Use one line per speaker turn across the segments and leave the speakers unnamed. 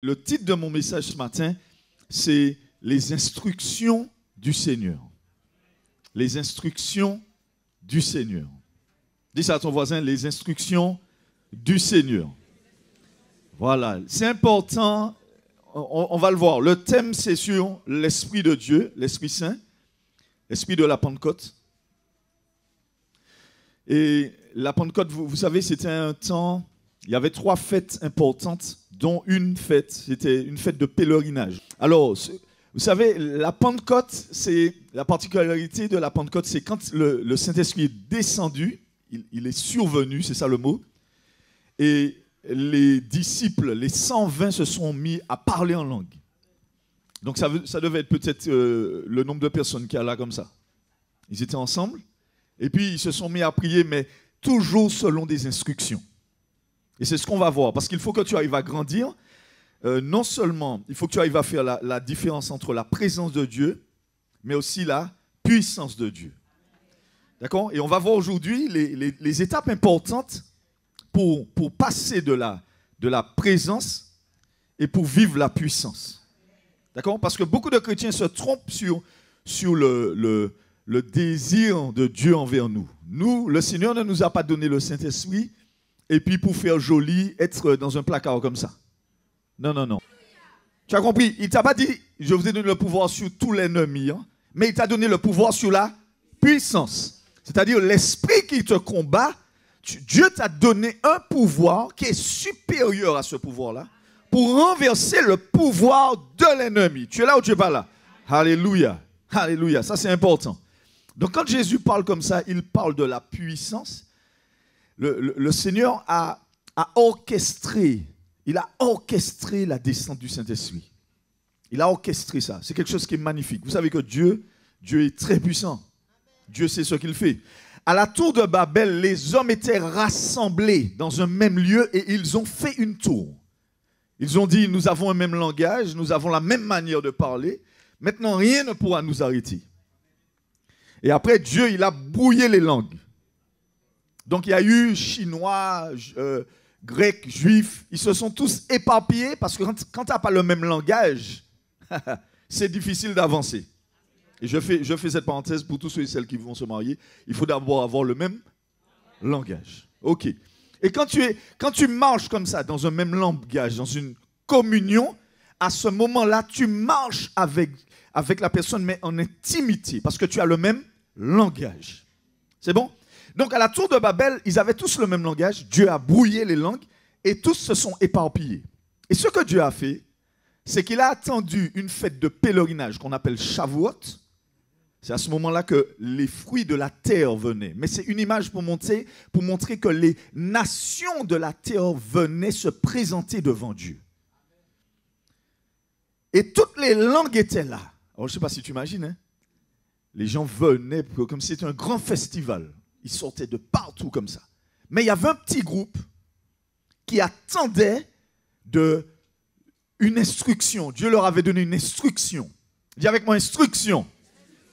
Le titre de mon message ce matin, c'est les instructions du Seigneur. Les instructions du Seigneur. Dis ça à ton voisin, les instructions du Seigneur. Voilà, c'est important, on va le voir. Le thème, c'est sur l'Esprit de Dieu, l'Esprit Saint, l'Esprit de la Pentecôte. Et la Pentecôte, vous savez, c'était un temps, il y avait 3 fêtes importantes, dont une fête, c'était une fête de pèlerinage. Alors, vous savez, la Pentecôte, c'est la particularité de la Pentecôte, c'est quand le Saint-Esprit est descendu, il est survenu, c'est ça le mot, et les disciples, les 120 se sont mis à parler en langue. Donc ça devait être peut-être le nombre de personnes qu'il y a là comme ça. Ils étaient ensemble, et puis ils se sont mis à prier, mais toujours selon des instructions. Et c'est ce qu'on va voir, parce qu'il faut que tu arrives à grandir. Non seulement, il faut que tu arrives à faire la différence entre la présence de Dieu, mais aussi la puissance de Dieu. D'accord? Et on va voir aujourd'hui les étapes importantes pour passer de la présence et pour vivre la puissance. D'accord? Parce que beaucoup de chrétiens se trompent sur le désir de Dieu envers nous. Nous, le Seigneur ne nous a pas donné le Saint-Esprit et puis pour faire joli, être dans un placard comme ça. Non, non, non. Tu as compris? Il ne t'a pas dit, je vous ai donné le pouvoir sur tout l'ennemi, hein, mais il t'a donné le pouvoir sur la puissance. C'est-à-dire l'esprit qui te combat, Dieu t'a donné un pouvoir qui est supérieur à ce pouvoir-là pour renverser le pouvoir de l'ennemi. Tu es là ou tu n'es pas là? Alléluia. Alléluia. Ça, c'est important. Donc, quand Jésus parle comme ça, il parle de la puissance. Le Seigneur a orchestré. Il a orchestré la descente du Saint-Esprit. Il a orchestré ça. C'est quelque chose qui est magnifique. Vous savez que Dieu est très puissant. Dieu sait ce qu'il fait. À la tour de Babel, les hommes étaient rassemblés dans un même lieu et ils ont fait une tour. Ils ont dit, nous avons un même langage, nous avons la même manière de parler. Maintenant, rien ne pourra nous arrêter. Et après, Dieu, il a brouillé les langues. Donc, il y a eu chinois, grecs, juifs. Ils se sont tous éparpillés parce que quand tu n'as pas le même langage, c'est difficile d'avancer. Et je fais cette parenthèse pour tous ceux et celles qui vont se marier. Il faut d'abord avoir le même langage. OK. Et quand tu marches comme ça, dans un même langage, dans une communion, à ce moment-là, tu marches avec la personne, mais en intimité, parce que tu as le même langage. C'est bon? Donc, à la tour de Babel, ils avaient tous le même langage. Dieu a brouillé les langues et tous se sont éparpillés. Et ce que Dieu a fait, c'est qu'il a attendu une fête de pèlerinage qu'on appelle Shavuot. C'est à ce moment-là que les fruits de la terre venaient. Mais c'est une image pour montrer que les nations de la terre venaient se présenter devant Dieu. Et toutes les langues étaient là. Alors, je ne sais pas si tu imagines, hein? Les gens venaient comme si c'était un grand festival. Ils sortaient de partout comme ça. Mais il y avait un petit groupe qui attendait une instruction. Dieu leur avait donné une instruction. Dis avec moi, instruction.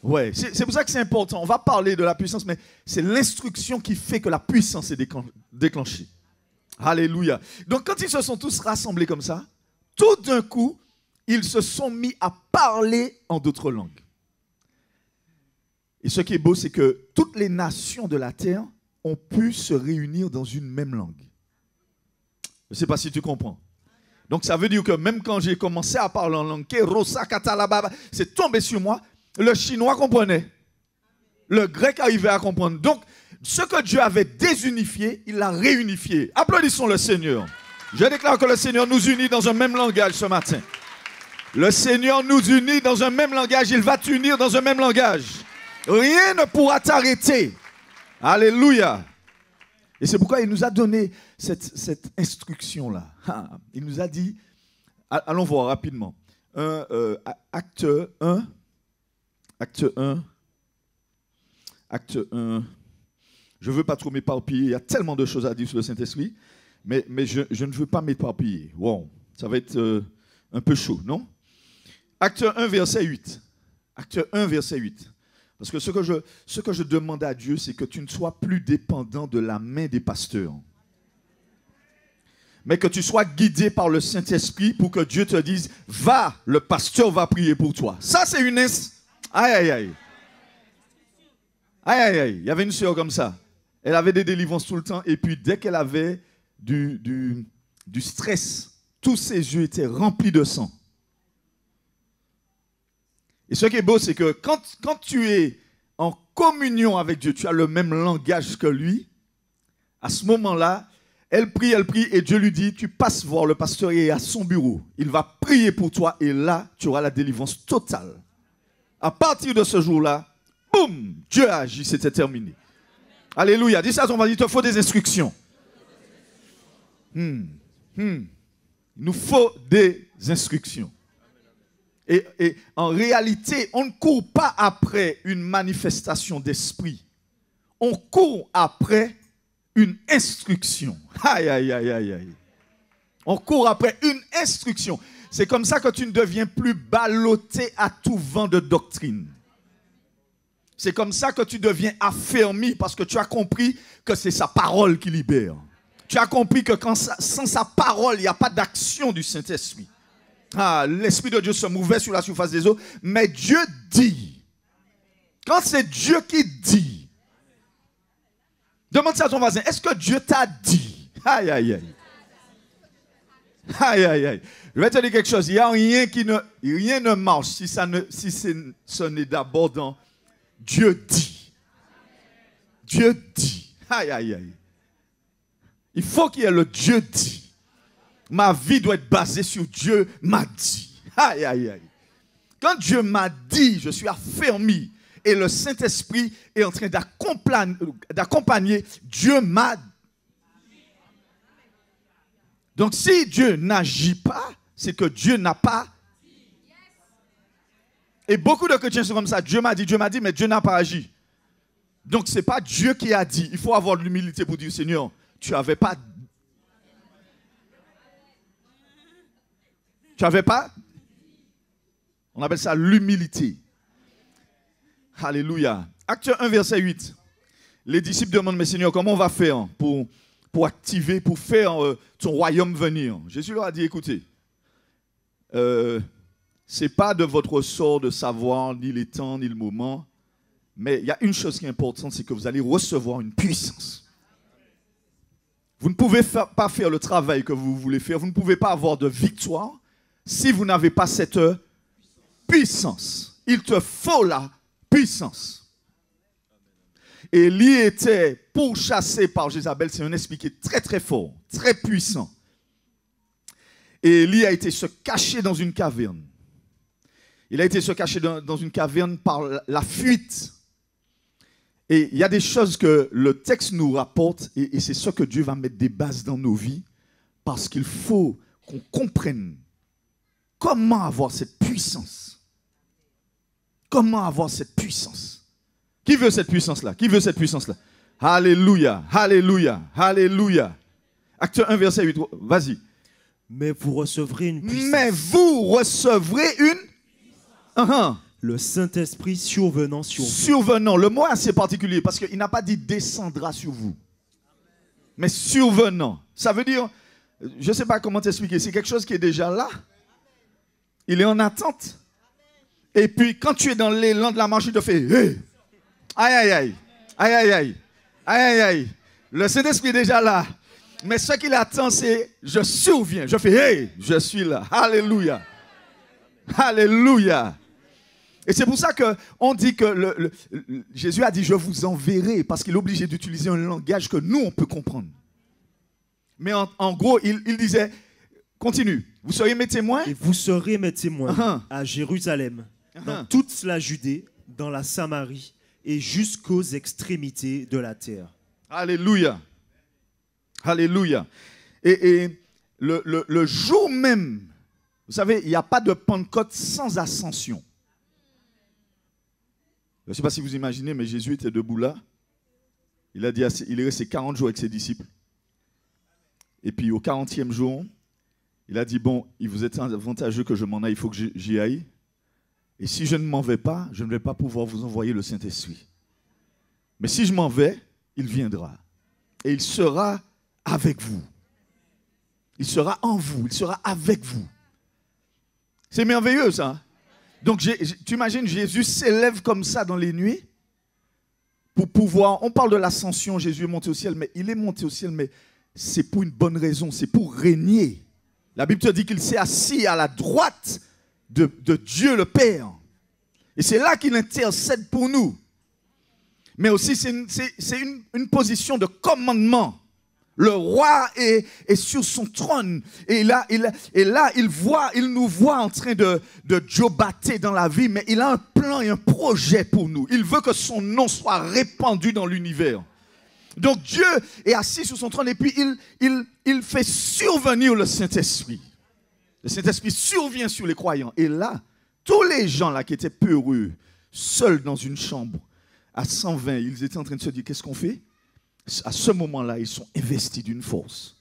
Ouais, c'est pour ça que c'est important. On va parler de la puissance, mais c'est l'instruction qui fait que la puissance est déclenchée. Alléluia. Donc, quand ils se sont tous rassemblés comme ça, tout d'un coup, ils se sont mis à parler en d'autres langues. Et ce qui est beau, c'est que toutes les nations de la terre ont pu se réunir dans une même langue. Je ne sais pas si tu comprends. Donc, ça veut dire que même quand j'ai commencé à parler en langue, c'est tombé sur moi. Le chinois comprenait. Le grec arrivait à comprendre. Donc, ce que Dieu avait désunifié, il l'a réunifié. Applaudissons le Seigneur. Je déclare que le Seigneur nous unit dans un même langage ce matin. Le Seigneur nous unit dans un même langage. Il va t'unir dans un même langage. Rien ne pourra t'arrêter. Alléluia. Et c'est pourquoi il nous a donné cette instruction-là. Il nous a dit, allons voir rapidement. Acte 1. Acte 1. Je ne veux pas trop m'éparpiller. Il y a tellement de choses à dire sur le Saint-Esprit. Mais je ne veux pas m'éparpiller. Wow. Ça va être un peu chaud, non? Acte 1, verset 8. Acte 1, verset 8. Parce que ce que je demande à Dieu, c'est que tu ne sois plus dépendant de la main des pasteurs. mais que tu sois guidé par le Saint-Esprit pour que Dieu te dise, va, le pasteur va prier pour toi. Ça, c'est une... Aïe, aïe, aïe. Aïe, aïe, aïe. Il y avait une sœur comme ça. Elle avait des délivrances tout le temps. Et puis, dès qu'elle avait du stress, tous ses yeux étaient remplis de sang. Et ce qui est beau, c'est que quand tu es en communion avec Dieu, tu as le même langage que lui. À ce moment-là, elle prie, et Dieu lui dit, tu passes voir le pasteur et à son bureau. Il va prier pour toi et là, tu auras la délivrance totale. À partir de ce jour-là, boum, Dieu a agi, c'était terminé. Alléluia. Dis ça à ton voisin, il te faut des instructions. Il nous faut des instructions. Et en réalité, on ne court pas après une manifestation d'esprit. On court après une instruction. Aïe, aïe, aïe, aïe, aïe. On court après une instruction. C'est comme ça que tu ne deviens plus ballotté à tout vent de doctrine. C'est comme ça que tu deviens affermi parce que tu as compris que c'est sa parole qui libère. Tu as compris que sans sa parole, il n'y a pas d'action du Saint-Esprit. L'Esprit de Dieu se mouvait sur la surface des eaux, mais Dieu dit. Quand c'est Dieu qui dit, demande ça à ton voisin, est-ce que Dieu t'a dit? Aïe, aïe, aïe. Aïe, aïe, aïe. Je vais te dire quelque chose, il n'y a rien ne marche si ce n'est d'abord dans Dieu dit. Dieu dit. Aïe, aïe, aïe. Il faut qu'il y ait le Dieu dit. Ma vie doit être basée sur Dieu m'a dit. Aïe, aïe, aïe. Quand Dieu m'a dit, je suis affermi. Et le Saint-Esprit est en train d'accompagner. Dieu m'a dit. Donc si Dieu n'agit pas, c'est que Dieu n'a pas. Et beaucoup de chrétiens sont comme ça. Dieu m'a dit, mais Dieu n'a pas agi. Donc ce n'est pas Dieu qui a dit. Il faut avoir de l'humilité pour dire, Seigneur, tu n'avais pas. Tu n'avais pas? On appelle ça l'humilité. Alléluia. Acte 1, verset 8. Les disciples demandent, mais Seigneur, comment on va faire pour activer, pour faire ton royaume venir? Jésus leur a dit, écoutez, ce n'est pas de votre sort de savoir ni les temps, ni le moment, mais il y a une chose qui est importante, c'est que vous allez recevoir une puissance. Vous ne pouvez pas faire le travail que vous voulez faire, vous ne pouvez pas avoir de victoire si vous n'avez pas cette puissance. Il te faut la puissance. Élie était pourchassé par Jézabel. C'est un esprit qui est très très fort, très puissant. Et Élie a été se cacher dans une caverne. Il a été se cacher dans une caverne par la fuite. Et il y a des choses que le texte nous rapporte et c'est ça que Dieu va mettre des bases dans nos vies parce qu'il faut qu'on comprenne comment avoir cette puissance. Comment avoir cette puissance? Qui veut cette puissance-là? Qui veut cette puissance-là? Alléluia, alléluia, alléluia. Acte 1, verset 8, vas-y.
Mais vous recevrez une puissance.
Mais vous recevrez une...
Le Saint-Esprit survenant sur vous.
Survenant, le mot est assez particulier parce qu'il n'a pas dit descendra sur vous. Mais survenant, ça veut dire, je ne sais pas comment t'expliquer, c'est quelque chose qui est déjà là. Il est en attente. Et puis quand tu es dans l'élan de la marche, il te fait hey. Aïe, aïe, aïe, aïe, aïe, aïe, aïe, aïe, aïe. Le Saint-Esprit est déjà là. Mais ce qu'il attend, c'est je surviens. Je fais hey, je suis là. Alléluia. Alléluia. Et c'est pour ça qu'on dit que Jésus a dit je vous enverrai parce qu'il est obligé d'utiliser un langage que nous on peut comprendre. Mais en gros, il disait, continue, vous serez mes témoins.
Et vous serez mes témoins à Jérusalem, dans toute la Judée, dans la Samarie et jusqu'aux extrémités de la terre.
Alléluia. Alléluia. Et le jour même, vous savez, il n'y a pas de Pentecôte sans ascension. Je ne sais pas si vous imaginez, mais Jésus était debout là. Il est resté 40 jours avec ses disciples. Et puis au 40e jour, il a dit, bon, il vous est avantageux que je m'en aille, il faut que j'y aille. Et si je ne m'en vais pas, je ne vais pas pouvoir vous envoyer le Saint-Esprit. Mais si je m'en vais, il viendra. Et il sera avec vous. Il sera en vous, il sera avec vous. C'est merveilleux ça. Donc tu imagines, Jésus s'élève comme ça dans les nuées pour pouvoir, on parle de l'ascension, Jésus est monté au ciel, mais il est monté au ciel, mais c'est pour une bonne raison, c'est pour régner. La Bible te dit qu'il s'est assis à la droite de Dieu le Père. Et c'est là qu'il intercède pour nous. Mais aussi, c'est une position de commandement. Le roi est sur son trône. Et là, il nous voit en train de jobater dans la vie, mais il a un plan et un projet pour nous. Il veut que son nom soit répandu dans l'univers. Donc Dieu est assis sur son trône et puis il fait survenir le Saint-Esprit. Le Saint-Esprit survient sur les croyants. Et là, tous les gens là qui étaient peureux, seuls dans une chambre, à 120, ils étaient en train de se dire, qu'est-ce qu'on fait? À ce moment-là, ils sont investis d'une force.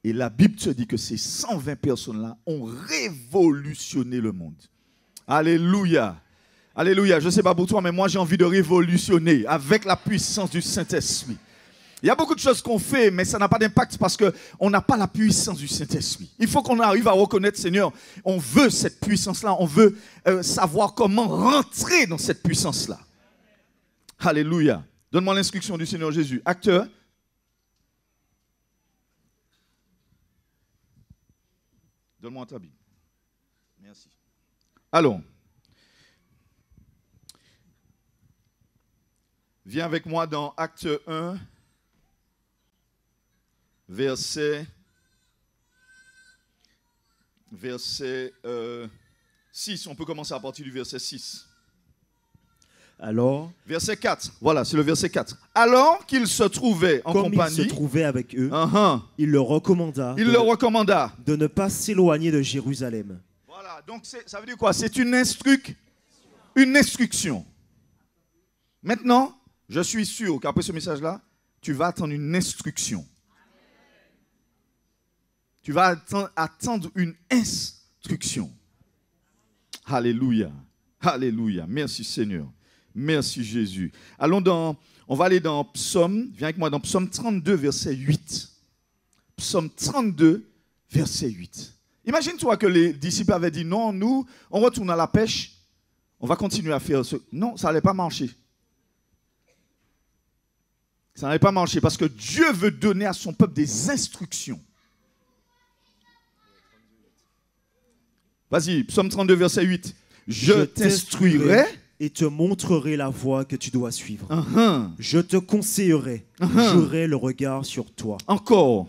Et la Bible te dit que ces 120 personnes-là ont révolutionné le monde. Alléluia. Alléluia. Je ne sais pas pour toi, mais moi j'ai envie de révolutionner avec la puissance du Saint-Esprit. Il y a beaucoup de choses qu'on fait, mais ça n'a pas d'impact parce qu'on n'a pas la puissance du Saint-Esprit. Il faut qu'on arrive à reconnaître, Seigneur, on veut cette puissance-là, on veut savoir comment rentrer dans cette puissance-là. Alléluia. Donne-moi l'instruction du Seigneur Jésus. Acteur. Donne-moi ta Bible. Merci. Allons. Viens avec moi dans Acte 1, verset 6. On peut commencer à partir du verset 6.
Alors,
verset 4, voilà, c'est le verset 4. Alors qu'il se trouvait en compagnie,
comme il se trouvait avec eux, il leur recommanda de ne pas s'éloigner de Jérusalem.
Voilà, donc ça veut dire quoi? C'est une instruction. Maintenant, je suis sûr qu'après ce message-là, tu vas attendre une instruction. Tu vas attendre une instruction. Alléluia. Alléluia. Merci Seigneur. Merci Jésus. On va aller dans Psaume, viens avec moi dans Psaume 32, verset 8. Psaume 32, verset 8. Imagine-toi que les disciples avaient dit, non, nous, on retourne à la pêche, on va continuer à faire ce... Non, ça n'allait pas marcher. Ça n'allait pas marcher parce que Dieu veut donner à son peuple des instructions. Vas-y, Psaume 32, verset 8. Je t'instruirai
et te montrerai la voie que tu dois suivre. Je te conseillerai, j'aurai le regard sur toi.
Encore,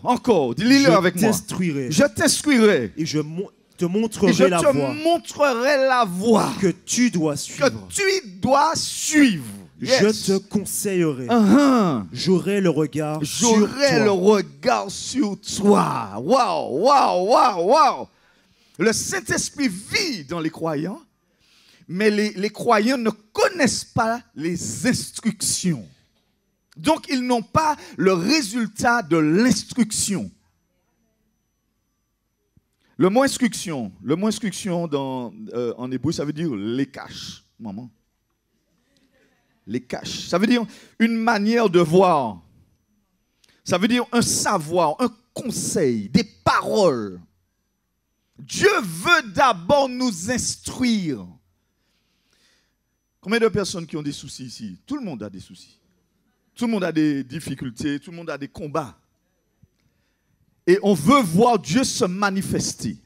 dis-le avec moi. Je t'instruirai.
Et je te montrerai
la voie
que tu dois suivre.
Yes.
Je te conseillerai. J'aurai le regard sur
toi. Wow. Le Saint-Esprit vit dans les croyants. Mais les croyants ne connaissent pas les instructions. Donc, ils n'ont pas le résultat de l'instruction. Le mot instruction en hébreu, ça veut dire les caches. Maman. Les caches. Ça veut dire une manière de voir. Ça veut dire un savoir, un conseil, des paroles. Dieu veut d'abord nous instruire. Combien de personnes qui ont des soucis ici? Tout le monde a des soucis. Tout le monde a des difficultés, tout le monde a des combats. Et on veut voir Dieu se manifester.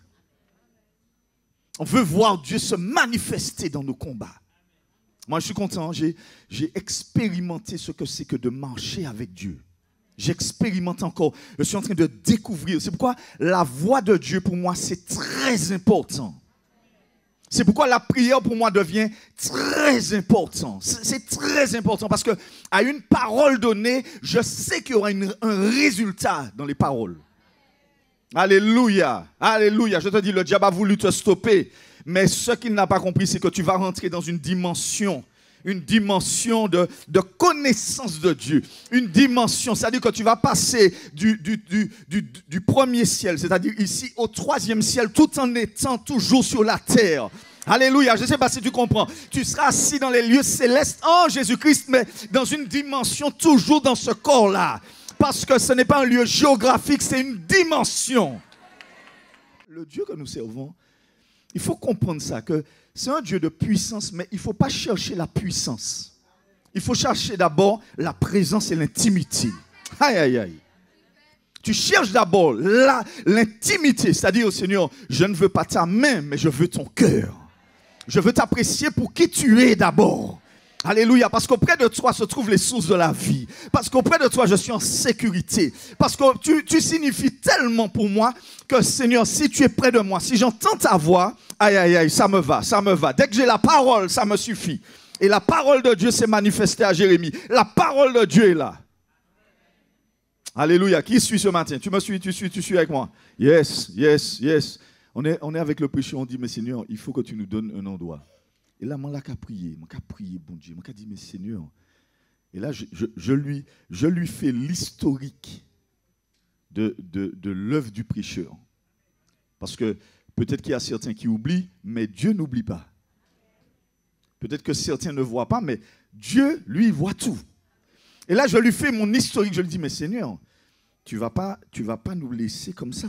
On veut voir Dieu se manifester dans nos combats. Moi, je suis content, j'ai expérimenté ce que c'est que de marcher avec Dieu. J'expérimente encore, je suis en train de découvrir. C'est pourquoi la voix de Dieu, pour moi, c'est très important. C'est pourquoi la prière pour moi devient très importante. C'est très important parce qu'à une parole donnée, je sais qu'il y aura un résultat dans les paroles. Alléluia. Alléluia. Je te dis, le diable a voulu te stopper. Mais ce qu'il n'a pas compris, c'est que tu vas rentrer dans une dimension de connaissance de Dieu. Une dimension, c'est-à-dire que tu vas passer du premier ciel, c'est-à-dire ici au troisième ciel, tout en étant toujours sur la terre. Alléluia, je ne sais pas si tu comprends. Tu seras assis dans les lieux célestes en Jésus-Christ, mais dans une dimension toujours dans ce corps-là. Parce que ce n'est pas un lieu géographique, c'est une dimension. Le Dieu que nous servons, il faut comprendre ça, que c'est un Dieu de puissance, mais il ne faut pas chercher la puissance. Il faut chercher d'abord la présence et l'intimité. Aïe, aïe, aïe. Tu cherches d'abord l'intimité, c'est-à-dire au Seigneur, je ne veux pas ta main, mais je veux ton cœur. Je veux t'apprécier pour qui tu es d'abord. Alléluia, parce qu'auprès de toi se trouvent les sources de la vie. Parce qu'auprès de toi, je suis en sécurité. Parce que tu signifies tellement pour moi que, Seigneur, si tu es près de moi, si j'entends ta voix, aïe, aïe, aïe, ça me va, ça me va. Dès que j'ai la parole, ça me suffit. Et la parole de Dieu s'est manifestée à Jérémie. La parole de Dieu est là. Alléluia. Qui suit ce matin? Tu me suis, tu suis avec moi? Yes, yes, yes. On est avec le péché, on dit, mais Seigneur, il faut que tu nous donnes un endroit. Et là, moi, je prié, bon Dieu. Je dit, mais Seigneur. Et là, je lui fais l'historique de l'œuvre du prêcheur. Parce que peut-être qu'il y a certains qui oublient, mais Dieu n'oublie pas. Peut-être que certains ne voient pas, mais Dieu, lui, voit tout. Et là, je lui fais mon historique. Je lui dis, mais Seigneur, tu vas pas nous laisser comme ça.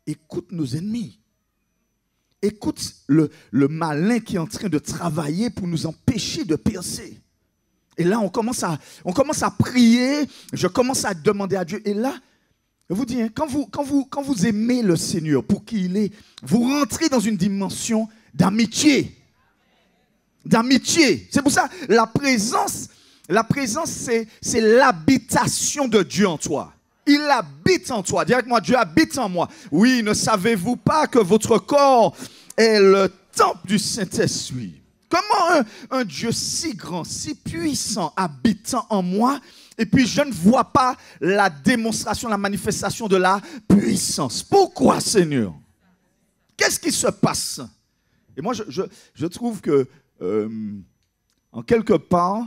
Écoute nos ennemis. Écoute le malin qui est en train de travailler pour nous empêcher de percer. Et là, on commence à prier. Je commence à demander à Dieu. Et là, je vous dis, hein, quand vous aimez le Seigneur pour qui il est, vous rentrez dans une dimension d'amitié. D'amitié. C'est pour ça, la présence, c'est l'habitation de Dieu en toi. Il habite en toi. Dis avec moi, Dieu habite en moi. Oui, ne savez-vous pas que votre corps est le temple du Saint-Esprit? Comment un Dieu si grand, si puissant, habitant en moi, et puis je ne vois pas la démonstration, la manifestation de la puissance? Pourquoi, Seigneur? Qu'est-ce qui se passe? Et moi, je trouve que, en quelque part,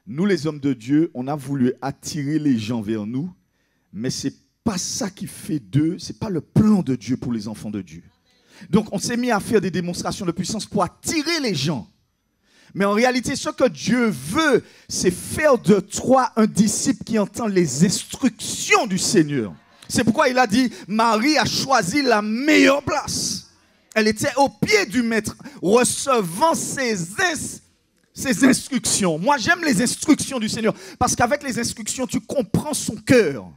nous les hommes de Dieu, on a voulu attirer les gens vers nous, mais ce n'est pas ça qui fait d'eux, ce n'est pas le plan de Dieu pour les enfants de Dieu. Donc on s'est mis à faire des démonstrations de puissance pour attirer les gens. Mais en réalité, ce que Dieu veut, c'est faire de toi un disciple qui entend les instructions du Seigneur. C'est pourquoi il a dit, Marie a choisi la meilleure place. Elle était au pied du Maître, recevant ses instructions. Moi, j'aime les instructions du Seigneur parce qu'avec les instructions, tu comprends son cœur.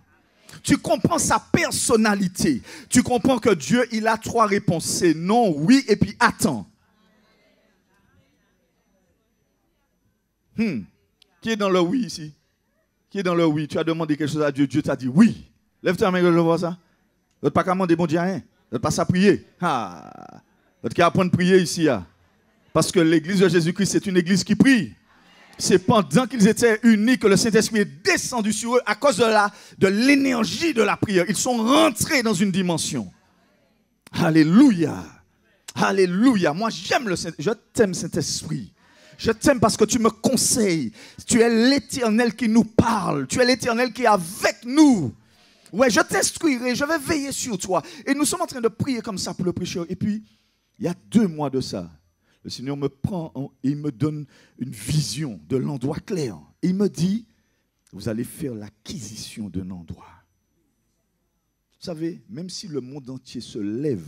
Tu comprends sa personnalité. Tu comprends que Dieu, il a 3 réponses. C'est non, oui et puis attends. Qui est dans le oui ici? Qui est dans le oui? Tu as demandé quelque chose à Dieu, Dieu t'a dit oui. Lève ta main que je vois ça. Vous n'êtes pas qu'à demander bon Dieu rien. Vous n'êtes pas à prier. Vous n'êtes qu'à apprendre à prier ici. Parce que l'église de Jésus-Christ, c'est une église qui prie. C'est pendant qu'ils étaient unis que le Saint-Esprit est descendu sur eux à cause de l'énergie de la prière. Ils sont rentrés dans une dimension. Alléluia. Alléluia. Moi, j'aime le Saint-Esprit. Je t'aime, Saint-Esprit. Je t'aime parce que tu me conseilles. Tu es l'Éternel qui nous parle. Tu es l'Éternel qui est avec nous. Ouais, je t'instruirai. Je vais veiller sur toi. Et nous sommes en train de prier comme ça pour le prêcheur. Et puis, il y a 2 mois de ça, le Seigneur me prend et il me donne une vision de l'endroit clair. Et il me dit, vous allez faire l'acquisition d'un endroit. Vous savez, même si le monde entier se lève,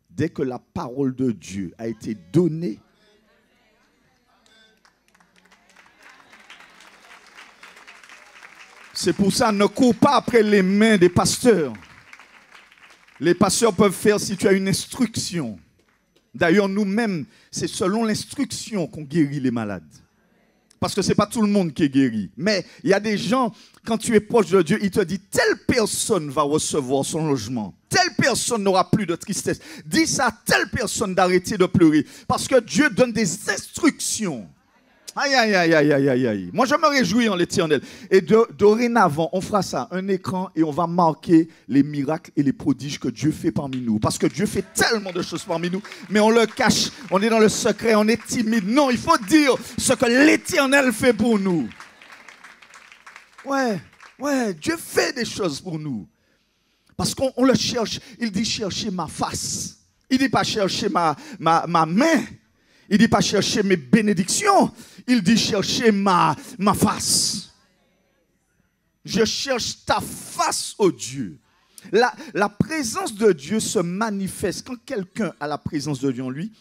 dès que la parole de Dieu a été donnée, c'est pour ça, ne cours pas après les mains des pasteurs. Les pasteurs peuvent faire si tu as une instruction. D'ailleurs, nous-mêmes, c'est selon l'instruction qu'on guérit les malades. Parce que ce n'est pas tout le monde qui est guéri. Mais il y a des gens, quand tu es proche de Dieu, il te dit, telle personne va recevoir son logement. Telle personne n'aura plus de tristesse. Dis ça à telle personne d'arrêter de pleurer. Parce que Dieu donne des instructions. Aïe, aïe, aïe, aïe, aïe, aïe, aïe. Moi, je me réjouis en l'Éternel. Et dorénavant, on fera ça, un écran, et on va marquer les miracles et les prodiges que Dieu fait parmi nous. Parce que Dieu fait tellement de choses parmi nous, mais on le cache, on est dans le secret, on est timide. Non, il faut dire ce que l'Éternel fait pour nous. Ouais, Dieu fait des choses pour nous. Parce qu'on le cherche. Il dit chercher ma face. Il ne dit pas chercher ma main. Il ne dit pas chercher mes bénédictions. Il dit chercher ma face. Je cherche ta face, ô Dieu. La présence de Dieu se manifeste. Quand quelqu'un a la présence de Dieu en lui,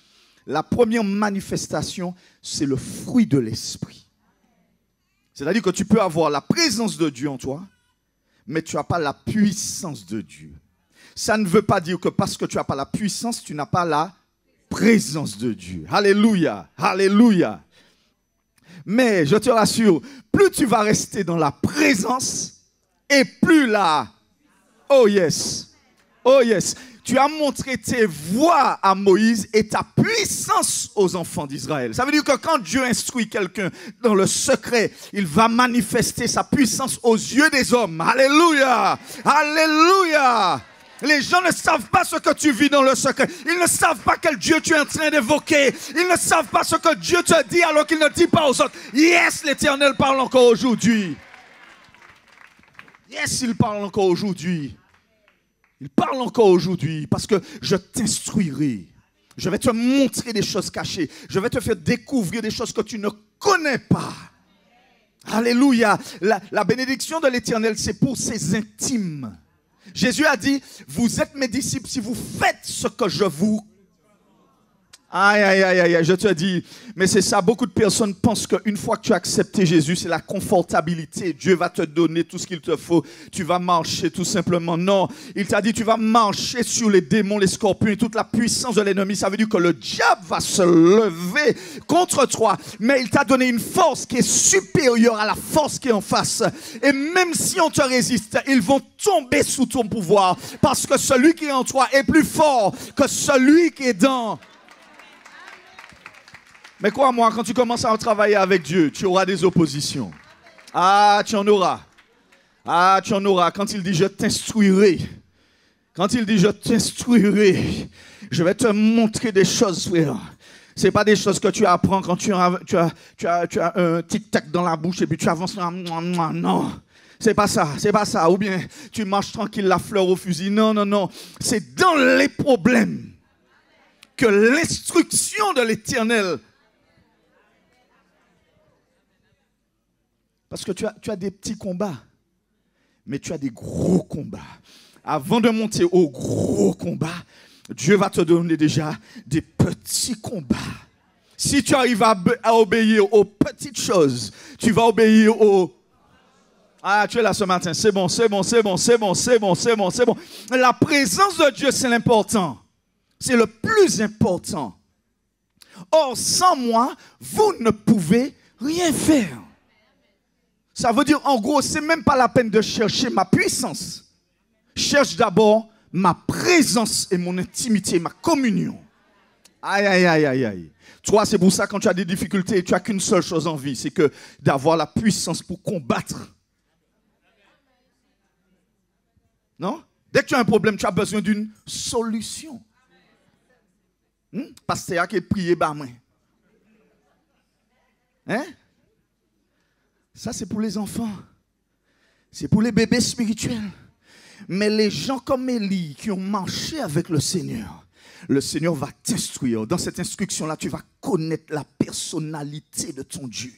la première manifestation, c'est le fruit de l'esprit. C'est-à-dire que tu peux avoir la présence de Dieu en toi, mais tu n'as pas la puissance de Dieu. Ça ne veut pas dire que parce que tu n'as pas la puissance, tu n'as pas la présence de Dieu. Alléluia, alléluia. Mais je te rassure, plus tu vas rester dans la présence et plus là, oh yes, oh yes, tu as montré tes voies à Moïse et ta puissance aux enfants d'Israël. Ça veut dire que quand Dieu instruit quelqu'un dans le secret, il va manifester sa puissance aux yeux des hommes. Alléluia, alléluia. Les gens ne savent pas ce que tu vis dans le secret. Ils ne savent pas quel Dieu tu es en train d'évoquer. Ils ne savent pas ce que Dieu te dit alors qu'il ne dit pas aux autres. Yes, l'Éternel parle encore aujourd'hui. Yes, il parle encore aujourd'hui. Il parle encore aujourd'hui parce que je t'instruirai. Je vais te montrer des choses cachées. Je vais te faire découvrir des choses que tu ne connais pas. Alléluia. La bénédiction de l'Éternel, c'est pour ses intimes. Jésus a dit, vous êtes mes disciples si vous faites ce que je vous... Aïe, aïe, aïe, aïe, je te dis, mais c'est ça, beaucoup de personnes pensent qu'une fois que tu as accepté Jésus, c'est la confortabilité. Dieu va te donner tout ce qu'il te faut. Tu vas marcher tout simplement. Non, il t'a dit, tu vas marcher sur les démons, les scorpions et toute la puissance de l'ennemi. Ça veut dire que le diable va se lever contre toi. Mais il t'a donné une force qui est supérieure à la force qui est en face. Et même si on te résiste, ils vont tomber sous ton pouvoir. Parce que celui qui est en toi est plus fort que celui qui est dans... Mais crois-moi, quand tu commences à travailler avec Dieu, tu auras des oppositions. Ah, tu en auras. Ah, tu en auras. Quand il dit, je t'instruirai. Quand il dit, je t'instruirai, je vais te montrer des choses, frère. Ce n'est pas des choses que tu apprends quand tu as un tic-tac dans la bouche et puis tu avances. Non. C'est pas ça, c'est pas ça. Ou bien tu marches tranquille, la fleur au fusil. Non, non, non. C'est dans les problèmes que l'instruction de l'Éternel... Parce que tu as des petits combats, mais tu as des gros combats. Avant de monter au gros combat, Dieu va te donner déjà des petits combats. Si tu arrives à obéir aux petites choses, tu vas obéir aux... Ah, tu es là ce matin, c'est bon. La présence de Dieu, c'est l'important. C'est le plus important. Or, sans moi, vous ne pouvez rien faire. Ça veut dire, en gros, c'est même pas la peine de chercher ma puissance. Cherche d'abord ma présence et mon intimité, ma communion. Aïe, aïe, aïe, aïe, aïe. Toi, c'est pour ça, quand tu as des difficultés, tu n'as qu'une seule chose en vie, c'est que d'avoir la puissance pour combattre. Non? Dès que tu as un problème, tu as besoin d'une solution. Pasteur qui prie, bah moi. Hein? Ça, c'est pour les enfants. C'est pour les bébés spirituels. Mais les gens comme Élie qui ont marché avec le Seigneur va t'instruire. Dans cette instruction-là, tu vas connaître la personnalité de ton Dieu.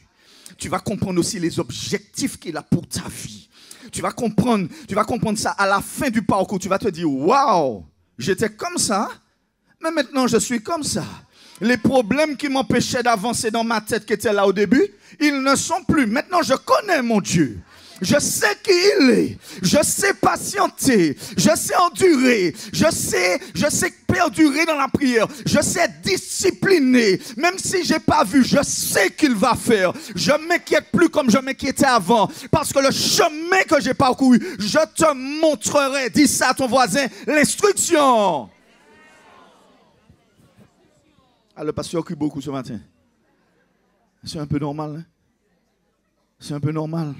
Tu vas comprendre aussi les objectifs qu'il a pour ta vie. Tu vas comprendre ça à la fin du parcours. Tu vas te dire, waouh, j'étais comme ça, mais maintenant je suis comme ça. Les problèmes qui m'empêchaient d'avancer dans ma tête qui étaient là au début, ils ne sont plus. Maintenant, je connais mon Dieu. Je sais qui il est. Je sais patienter. Je sais endurer. Je sais perdurer dans la prière. Je sais être discipliné. Même si je n'ai pas vu, je sais qu'il va faire. Je ne m'inquiète plus comme je m'inquiétais avant. Parce que le chemin que j'ai parcouru, je te montrerai. Dis ça à ton voisin, l'instruction. Ah, le pasteur crie beaucoup ce matin. C'est un peu normal. Hein? C'est un peu normal.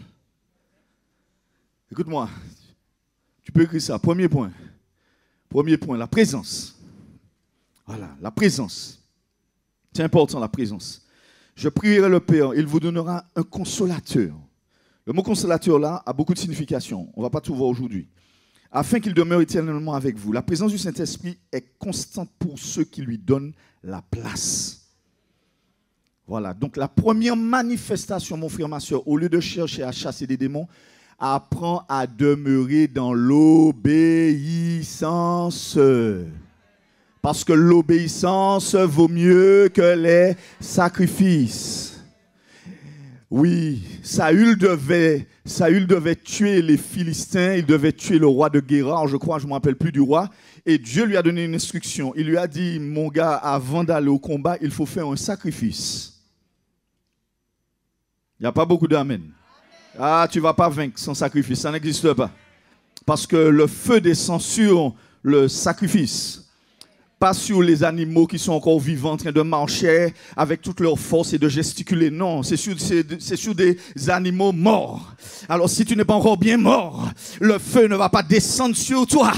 Écoute-moi. Tu peux écrire ça. Premier point. Premier point, la présence. Voilà, la présence. C'est important, la présence. Je prierai le Père, il vous donnera un consolateur. Le mot consolateur là a beaucoup de signification. On ne va pas tout voir aujourd'hui. Afin qu'il demeure éternellement avec vous. La présence du Saint-Esprit est constante pour ceux qui lui donnent la place. Voilà, donc la première manifestation, mon frère, ma soeur, au lieu de chercher à chasser des démons, Apprends à demeurer dans l'obéissance. Parce que l'obéissance vaut mieux que les sacrifices. Oui, Saül devait tuer les Philistins, il devait tuer le roi de Guérard, je crois, je ne me rappelle plus du roi. Et Dieu lui a donné une instruction. Il lui a dit, mon gars, avant d'aller au combat, il faut faire un sacrifice. Il n'y a pas beaucoup d'amen. Ah, tu ne vas pas vaincre sans sacrifice, ça n'existe pas. Parce que le feu descend sur le sacrifice. Pas sur les animaux qui sont encore vivants en train de marcher avec toute leur force et de gesticuler. Non, c'est sur des animaux morts. Alors si tu n'es pas encore bien mort, le feu ne va pas descendre sur toi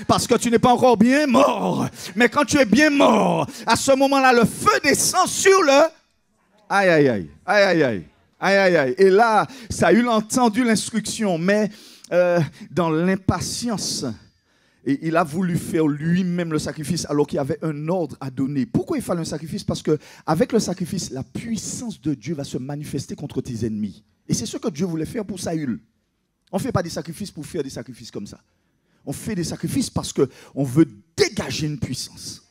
parce que tu n'es pas encore bien mort. Mais quand tu es bien mort, à ce moment-là, le feu descend sur le... Aïe, aïe, aïe, aïe, aïe, aïe, aïe, aïe, aïe. Et là, Saül a entendu l'instruction, mais dans l'impatience... Et il a voulu faire lui-même le sacrifice alors qu'il y avait un ordre à donner. Pourquoi il fallait un sacrifice? Parce qu'avec le sacrifice, la puissance de Dieu va se manifester contre tes ennemis. Et c'est ce que Dieu voulait faire pour Saül. On ne fait pas des sacrifices pour faire des sacrifices comme ça. On fait des sacrifices parce qu'on veut dégager une puissance.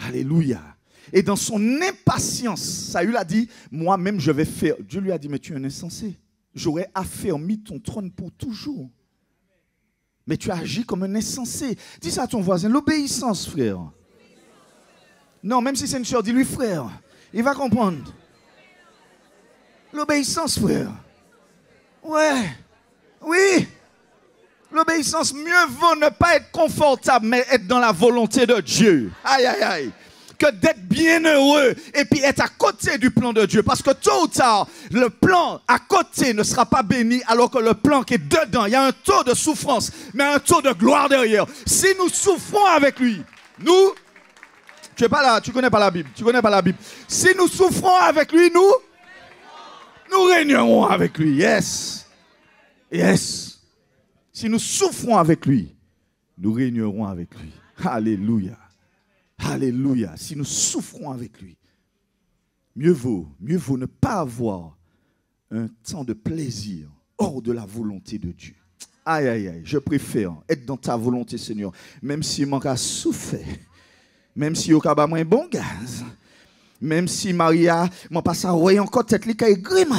Alléluia. Et dans son impatience, Saül a dit, moi-même je vais faire. Dieu lui a dit, mais tu es un insensé. J'aurais affermi ton trône pour toujours. Mais tu agis comme un insensé. Dis ça à ton voisin, l'obéissance, frère. Non, même si c'est une soeur, dis-lui, frère. Il va comprendre. L'obéissance, frère. Ouais. Oui. L'obéissance, mieux vaut ne pas être confortable, mais être dans la volonté de Dieu. Aïe, aïe, aïe. Que d'être bien heureux et puis être à côté du plan de Dieu. Parce que tôt ou tard, le plan à côté ne sera pas béni alors que le plan qui est dedans, il y a un taux de souffrance, mais un taux de gloire derrière. Si nous souffrons avec lui, nous, tu es pas là, tu connais pas la Bible, Si nous souffrons avec lui, nous régnerons avec lui. Yes. Yes. Si nous souffrons avec lui, nous régnerons avec lui. Alléluia. Alléluia. Si nous souffrons avec lui, mieux vaut ne pas avoir un temps de plaisir hors de la volonté de Dieu. Aïe, aïe, aïe. Je préfère être dans ta volonté, Seigneur. Même si je manque à souffrir. Même si je n'ai pas un bon gaz. Même si Maria m'a pas ça encore tête li kay grime.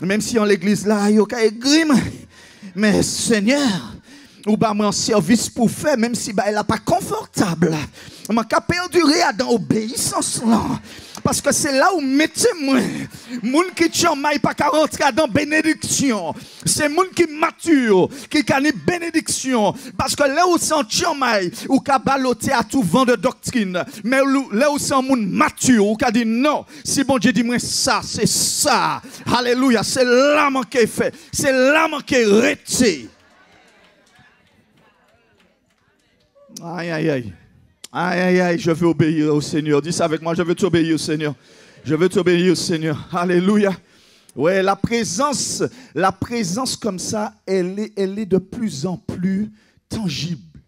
Même si en l'église là yo kay grime. Mais Seigneur, ou bah mon service pour faire, même si bah elle n'est pas confortable, je vais perdurer dans l'obéissance là. Parce que c'est là où mettez-moi. Moun qui tchamaille pas qu'à rentrer dans bénédiction. C'est moun qui mature, qui a une bénédiction. Parce que là où c'est en tchamaille, ou qu'à baloter à tout vent de doctrine. Mais là où c'est un moun mature, ou qu'à dit non. Si bon Dieu dit moi ça, c'est ça. Alléluia, c'est là qui est fait. C'est là qui est rété. Aïe, aïe, aïe. Aïe, aïe, aïe, je veux obéir au Seigneur. Dis ça avec moi, je veux t'obéir au Seigneur. Je veux t'obéir au Seigneur. Alléluia. Ouais, la présence comme ça, elle est de plus en plus tangible.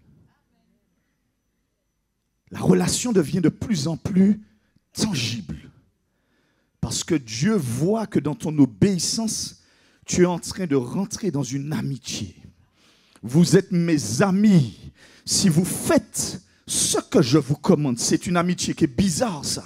La relation devient de plus en plus tangible. Parce que Dieu voit que dans ton obéissance, tu es en train de rentrer dans une amitié. Vous êtes mes amis. Si vous faites ce que je vous commande, c'est une amitié qui est bizarre, ça.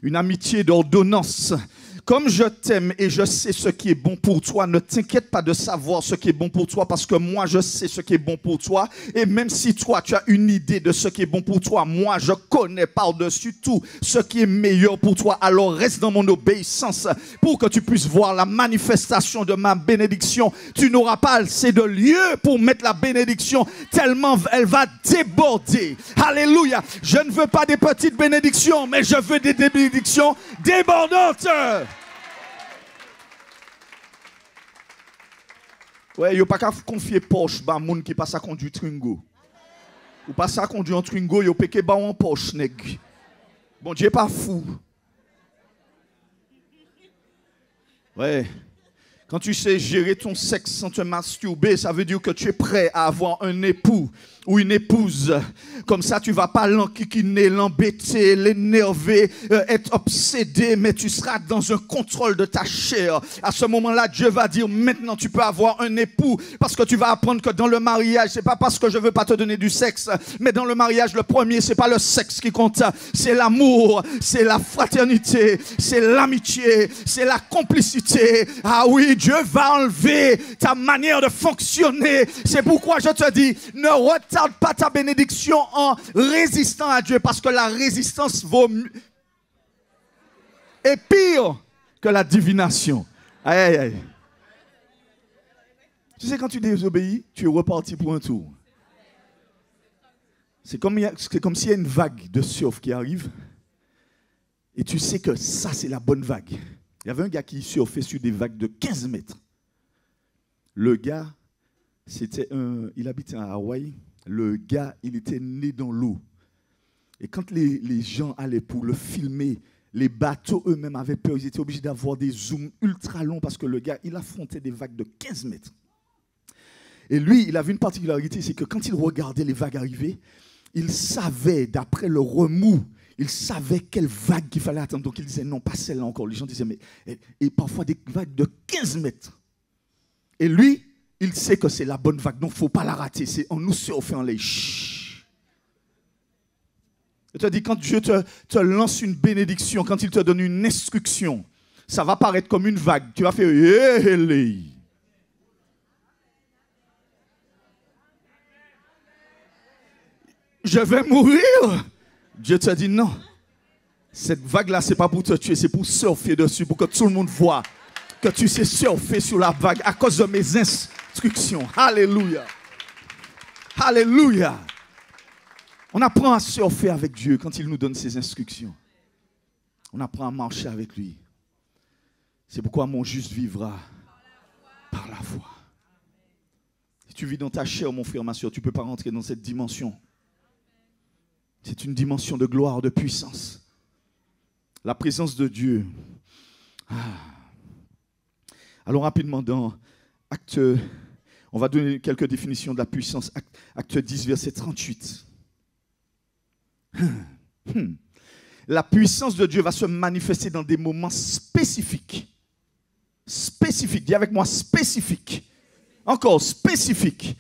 Une amitié d'ordonnance. Comme je t'aime et je sais ce qui est bon pour toi, ne t'inquiète pas de savoir ce qui est bon pour toi parce que moi, je sais ce qui est bon pour toi. Et même si toi, tu as une idée de ce qui est bon pour toi, moi, je connais par-dessus tout ce qui est meilleur pour toi. Alors reste dans mon obéissance pour que tu puisses voir la manifestation de ma bénédiction. Tu n'auras pas assez de lieu pour mettre la bénédiction tellement elle va déborder. Alléluia. Je ne veux pas des petites bénédictions, mais je veux des bénédictions débordantes. Ouais, il n'y a pas qu'à confier Porsche à moun qui passe à conduire Twingo. Ou passe à conduire un Twingo, il y a pas qu'à en Porsche, nèg. Bon Dieu pas fou. Ouais. Quand tu sais gérer ton sexe sans te masturber, ça veut dire que tu es prêt à avoir un époux ou une épouse. Comme ça, tu ne vas pas l'enquiquiner, l'embêter, l'énerver, être obsédé, mais tu seras dans un contrôle de ta chair. À ce moment-là, Dieu va dire, maintenant tu peux avoir un époux, parce que tu vas apprendre que dans le mariage, c'est pas parce que je veux pas te donner du sexe, mais dans le mariage, le premier, c'est pas le sexe qui compte, c'est l'amour, c'est la fraternité, c'est l'amitié, c'est la complicité. Ah oui, Dieu va enlever ta manière de fonctionner. C'est pourquoi je te dis, ne retarde pas ta bénédiction en résistant à Dieu, parce que la résistance vaut mieux et pire que la divination. Aïe, aïe, aïe. Tu sais, quand tu désobéis, tu es reparti pour un tour. C'est comme s'il y a une vague de surf qui arrive et tu sais que ça, c'est la bonne vague. Il y avait un gars qui surfait sur des vagues de 15 mètres. Le gars, il habitait à Hawaï. Le gars, il était né dans l'eau. Et quand les gens allaient pour le filmer, les bateaux eux-mêmes avaient peur. Ils étaient obligés d'avoir des zooms ultra longs parce que le gars, il affrontait des vagues de 15 mètres. Et lui, il avait une particularité, c'est que quand il regardait les vagues arriver, il savait, d'après le remous, il savait quelle vague qu'il fallait attendre. Donc il disait, non, pas celle-là encore. Les gens disaient, mais... Et parfois des vagues de 15 mètres. Et lui, il sait que c'est la bonne vague, donc il ne faut pas la rater. On nous surfe en les chut. Je te dis, quand Dieu te lance une bénédiction, quand il te donne une instruction, ça va paraître comme une vague. Tu vas faire je vais mourir. Dieu te dit non. Cette vague-là, ce n'est pas pour te tuer, c'est pour surfer dessus, pour que tout le monde voit que tu sais surfer sur la vague à cause de mes instructions. Alléluia. Alléluia. On apprend à surfer avec Dieu quand il nous donne ses instructions. On apprend à marcher avec lui. C'est pourquoi mon juste vivra par la foi. Si tu vis dans ta chair, mon frère, ma soeur, tu ne peux pas rentrer dans cette dimension. C'est une dimension de gloire, de puissance. La présence de Dieu. Allons rapidement dans Acte. On va donner quelques définitions de la puissance. Acte 10, verset 38. La puissance de Dieu va se manifester dans des moments spécifiques. Spécifiques. Dis avec moi, spécifique. Encore, spécifique.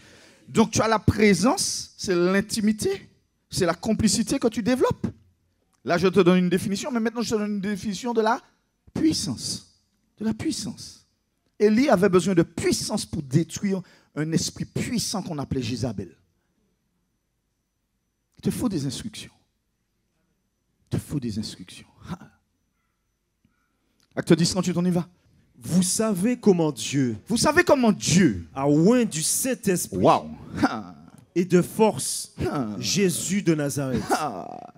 Donc tu as la présence, c'est l'intimité. C'est la complicité que tu développes. Là, je te donne une définition, mais maintenant, je te donne une définition de la puissance. De la puissance. Élie avait besoin de puissance pour détruire un esprit puissant qu'on appelait Jézabel. Il te faut des instructions. Il te faut des instructions. Acte 10, 38, on y va.
Vous savez comment Dieu
a
oint du Saint-Esprit.
Wow.
Et de force, Jésus de Nazareth,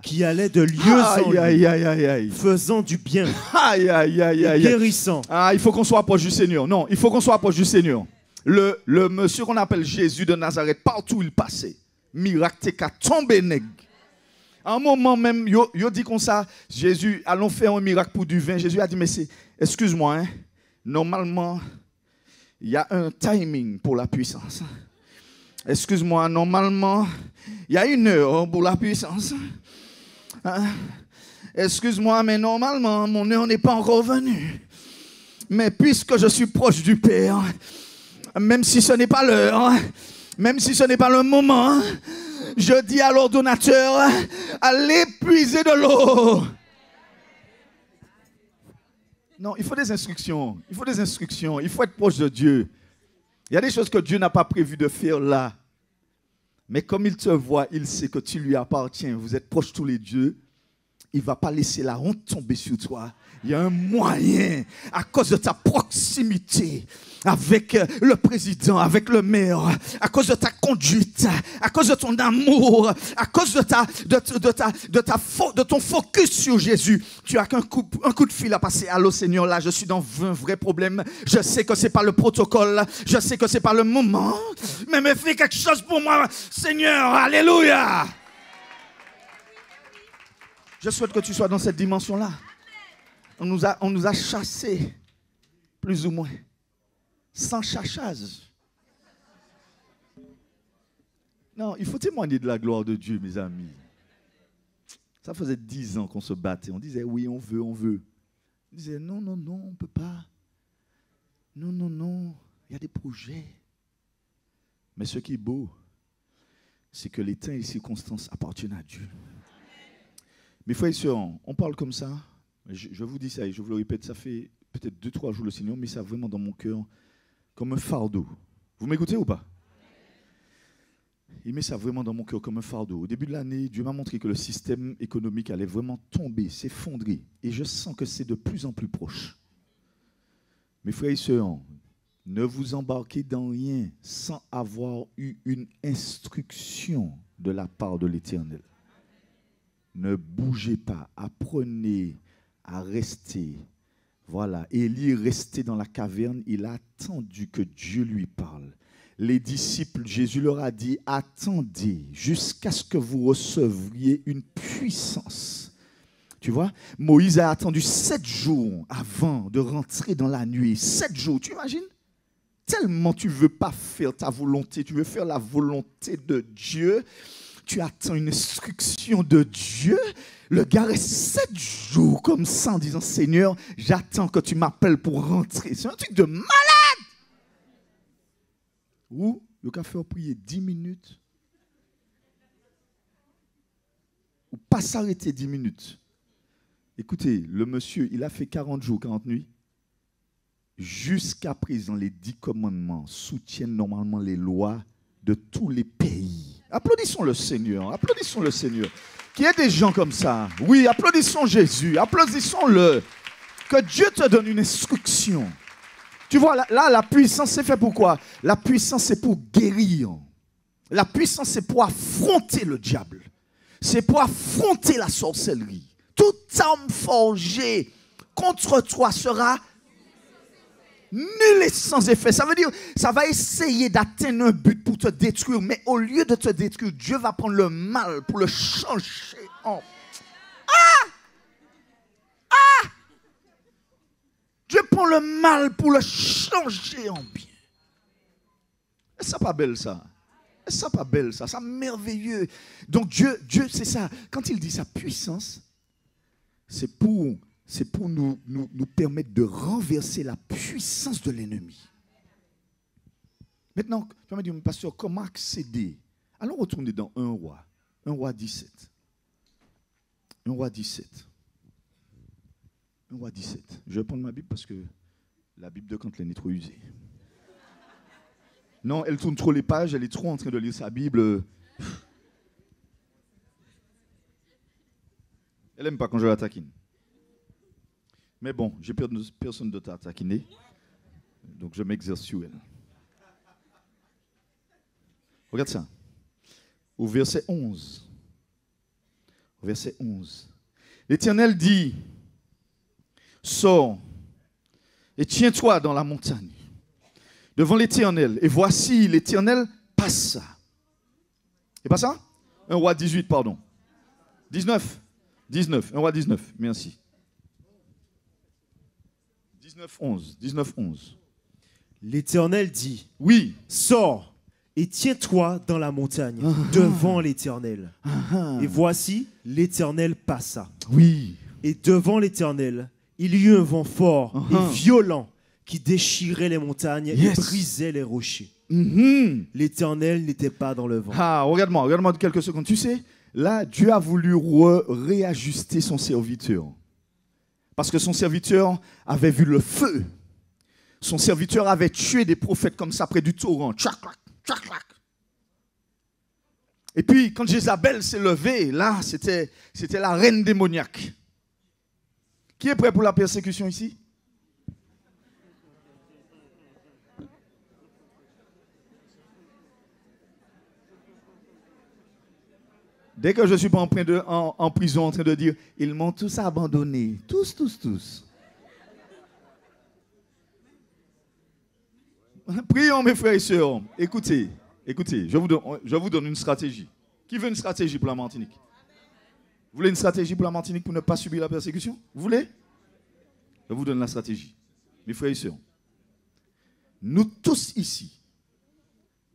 qui allait de lieu en lieu, faisant du bien, et guérissant.
Il faut qu'on soit proche du Seigneur. Non, il faut qu'on soit proche du Seigneur. Le monsieur qu'on appelle Jésus de Nazareth, partout où il passait, miracle ka tombé nèg. À un moment même, yo dit comme ça, Jésus, allons faire un miracle pour du vin. Jésus a dit, mais excuse-moi, hein, normalement, il y a un timing pour la puissance. Excuse-moi, normalement, il y a une heure pour la puissance. Excuse-moi, mais normalement, mon heure n'est pas encore venue. Mais puisque je suis proche du Père, même si ce n'est pas l'heure, même si ce n'est pas le moment, je dis à l'ordonnateur, allez puiser de l'eau. Non, il faut des instructions. Il faut des instructions. Il faut être proche de Dieu. Il y a des choses que Dieu n'a pas prévu de faire là. Mais comme il te voit, il sait que tu lui appartiens. Vous êtes proches tous les deux. Il ne va pas laisser la honte tomber sur toi. Il y a un moyen, à cause de ta proximité avec le président, avec le maire, à cause de ta conduite, à cause de ton amour, à cause de ton focus sur Jésus. Tu as qu'un coup de fil à passer. Allô Seigneur, là je suis dans un vrai problème. Je sais que ce n'est pas le protocole, je sais que ce n'est pas le moment, mais fais quelque chose pour moi, Seigneur. Alléluia. Je souhaite que tu sois dans cette dimension-là. On nous a chassés, plus ou moins. sans chachage. Non, il faut témoigner de la gloire de Dieu, mes amis. Ça faisait 10 ans qu'on se battait. On disait, oui, on veut, on veut. On disait, non, non, non, on ne peut pas. Non, non, non, il y a des projets. Mais ce qui est beau, c'est que les temps et les circonstances appartiennent à Dieu. Mes frères et sœurs, on parle comme ça. Je vous dis ça et je vous le répète, ça fait peut-être 2-3 jours le Seigneur met ça vraiment dans mon cœur comme un fardeau. Vous m'écoutez ou pas? Il met ça vraiment dans mon cœur comme un fardeau. Au début de l'année, Dieu m'a montré que le système économique allait vraiment tomber, s'effondrer. Et je sens que c'est de plus en plus proche. Mes frères et sœurs, ne vous embarquez dans rien sans avoir eu une instruction de la part de l'Éternel. Ne bougez pas, apprenez à rester. Voilà, Élie est resté dans la caverne, il a attendu que Dieu lui parle. Les disciples, Jésus leur a dit, attendez jusqu'à ce que vous receviez une puissance. Tu vois, Moïse a attendu 7 jours avant de rentrer dans la nuit. 7 jours, tu imagines? Tellement tu ne veux pas faire ta volonté, tu veux faire la volonté de Dieu. Tu attends une instruction de Dieu. Le gars reste 7 jours comme ça en disant, Seigneur, j'attends que tu m'appelles pour rentrer. C'est un truc de malade. Ou le gars fait prier 10 minutes. Ou pas s'arrêter 10 minutes. Écoutez, le monsieur, il a fait 40 jours, 40 nuits. Jusqu'à présent, les 10 commandements soutiennent normalement les lois de tous les pays. Applaudissons le Seigneur, applaudissons le Seigneur. Qu'il y ait des gens comme ça. Oui, applaudissons Jésus, applaudissons-le. Que Dieu te donne une instruction. Tu vois, là, la puissance, c'est fait pour quoi? La puissance, c'est pour guérir. La puissance, c'est pour affronter le diable. C'est pour affronter la sorcellerie. Toute arme forgée contre toi sera nul et sans effet. Ça veut dire, ça va essayer d'atteindre un but pour te détruire, mais au lieu de te détruire, Dieu va prendre le mal pour le changer en... Dieu prend le mal pour le changer en bien. Est-ce ça pas belle ça? Est-ce ça pas belle ça? Ça merveilleux. Donc Dieu, c'est ça. Quand il dit sa puissance, c'est pour nous permettre de renverser la puissance de l'ennemi. Maintenant, tu vas me dire, pasteur, comment accéder? Allons retourner dans 1 roi. 1 roi 17. 1 roi 17. 1 roi 17. Je vais prendre ma Bible parce que la Bible de Cantelène est trop usée. Non, elle tourne trop les pages, elle est trop en train de lire sa Bible. Elle n'aime pas quand je la taquine. Mais bon, j'ai personne d'autre à taquiner. Donc je m'exerce sur elle. Regarde ça. Au verset 11. Au verset 11. L'Éternel dit, sors et tiens-toi dans la montagne devant l'Éternel. Et voici, l'Éternel passa. C'est pas ça? 1 roi 18, pardon. 19. 19. 1 roi 19. Merci. 19, 11. 19, 11.
L'Éternel dit,
oui,
sors et tiens-toi dans la montagne devant l'Éternel. Et voici, l'Éternel passa.
Oui.
Et devant l'Éternel, il y eut un vent fort et violent qui déchirait les montagnes et brisait les rochers. L'Éternel n'était pas dans le vent.
Ah, regarde-moi quelques secondes. Tu sais, là, Dieu a voulu réajuster son serviteur. Parce que son serviteur avait vu le feu. Son serviteur avait tué des prophètes comme ça près du torrent. Tchac, tchac, tchac. Et puis, quand Jézabel s'est levée, là, c'était la reine démoniaque. Qui est prêt pour la persécution ici? Dès que je ne suis pas en prison en train de dire, ils m'ont tous abandonné. Tous. Prions mes frères et sœurs. Écoutez, je vous donne une stratégie. Qui veut une stratégie pour la Martinique? Vous voulez une stratégie pour la Martinique pour ne pas subir la persécution? Vous voulez? Je vous donne la stratégie. Mes frères et sœurs, nous tous ici,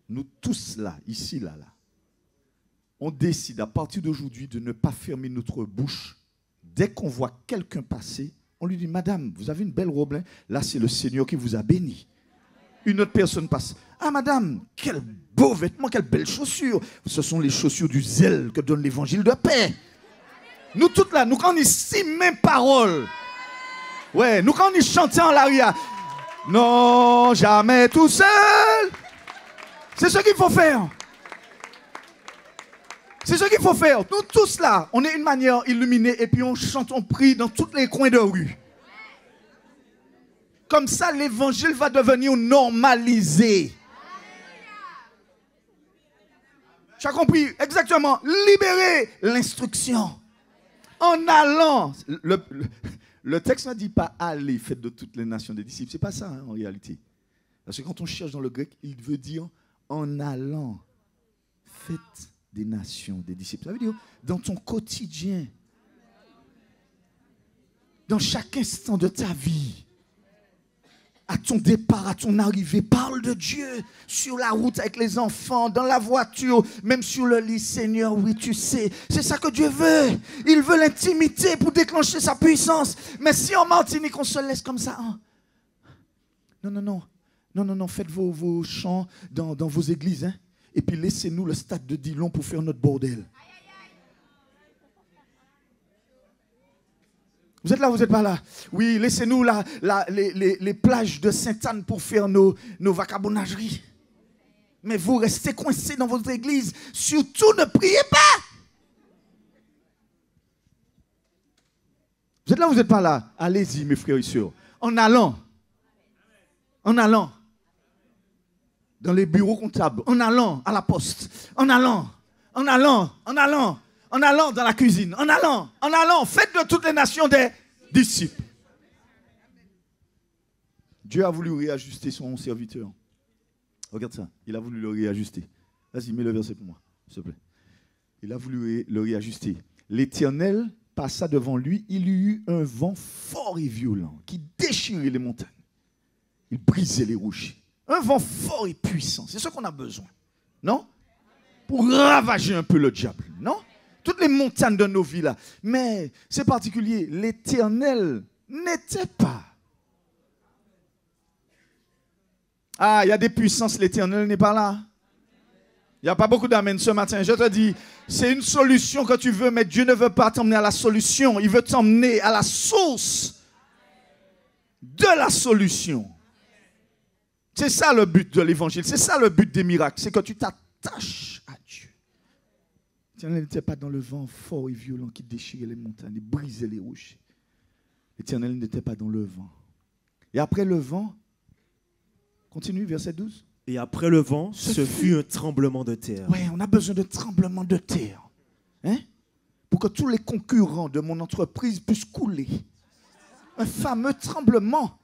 nous tous là, ici, là, on décide à partir d'aujourd'hui de ne pas fermer notre bouche. Dès qu'on voit quelqu'un passer, on lui dit, madame, vous avez une belle robe, hein? Là, c'est le Seigneur qui vous a béni. Une autre personne passe. Ah, madame, quel beau vêtement, quelle belle chaussure. Ce sont les chaussures du zèle que donne l'évangile de paix. Nous toutes là, nous quand on y six mêmes paroles. Ouais, nous quand on y chante en l'aria. Non, jamais tout seul. C'est ce qu'il faut faire. C'est ce qu'il faut faire. Nous tous là, on est une manière illuminée et puis on chante, on prie dans tous les coins de rue. Comme ça, l'évangile va devenir normalisé. Tu as compris? Exactement. Libérer l'instruction. En allant. Le texte ne dit pas aller, faites de toutes les nations des disciples. Ce n'est pas ça hein, en réalité. Parce que quand on cherche dans le grec, il veut dire en allant, faites des nations des disciples. Ça veut dire dans ton quotidien, dans chaque instant de ta vie. À ton départ, à ton arrivée, parle de Dieu sur la route avec les enfants, dans la voiture, même sur le lit. Seigneur, oui, tu sais, c'est ça que Dieu veut. Il veut l'intimité pour déclencher sa puissance. Mais si en Martinique, on se laisse comme ça, hein? Non, faites vos chants dans vos églises, hein? Et puis laissez-nous le stade de Dillon pour faire notre bordel. Vous êtes là, vous n'êtes pas là? Oui, laissez-nous les plages de Sainte-Anne pour faire nos vagabondageries. Mais vous restez coincés dans votre église. Surtout, ne priez pas. Vous êtes là, vous n'êtes pas là? Allez-y, mes frères et sœurs. En allant dans les bureaux comptables, en allant à la poste, en allant dans la cuisine, en allant, faites de toutes les nations des disciples. Dieu a voulu réajuster son serviteur. Regarde ça, il a voulu le réajuster. Vas-y, mets le verset pour moi, s'il te plaît. Il a voulu le réajuster. L'Éternel passa devant lui, il y eut un vent fort et violent qui déchirait les montagnes. Il brisait les rochers. Un vent fort et puissant, c'est ce qu'on a besoin, non? Pour ravager un peu le diable, non? Toutes les montagnes de nos vies là. Mais c'est particulier, l'Éternel n'était pas. Ah, il y a des puissances, l'Éternel n'est pas là. Il n'y a pas beaucoup d'amen ce matin. Je te dis, c'est une solution que tu veux, mais Dieu ne veut pas t'emmener à la solution. Il veut t'emmener à la source de la solution. C'est ça le but de l'évangile. C'est ça le but des miracles. C'est que tu t'attaches à Dieu. L'Éternel n'était pas dans le vent fort et violent qui déchirait les montagnes et brisait les rochers. L'Éternel n'était pas dans le vent. Et après le vent, continue, verset 12.
Et après le vent, ce fut un tremblement de terre.
Oui, on a besoin de tremblement de terre. Hein? Pour que tous les concurrents de mon entreprise puissent couler. Un fameux tremblement.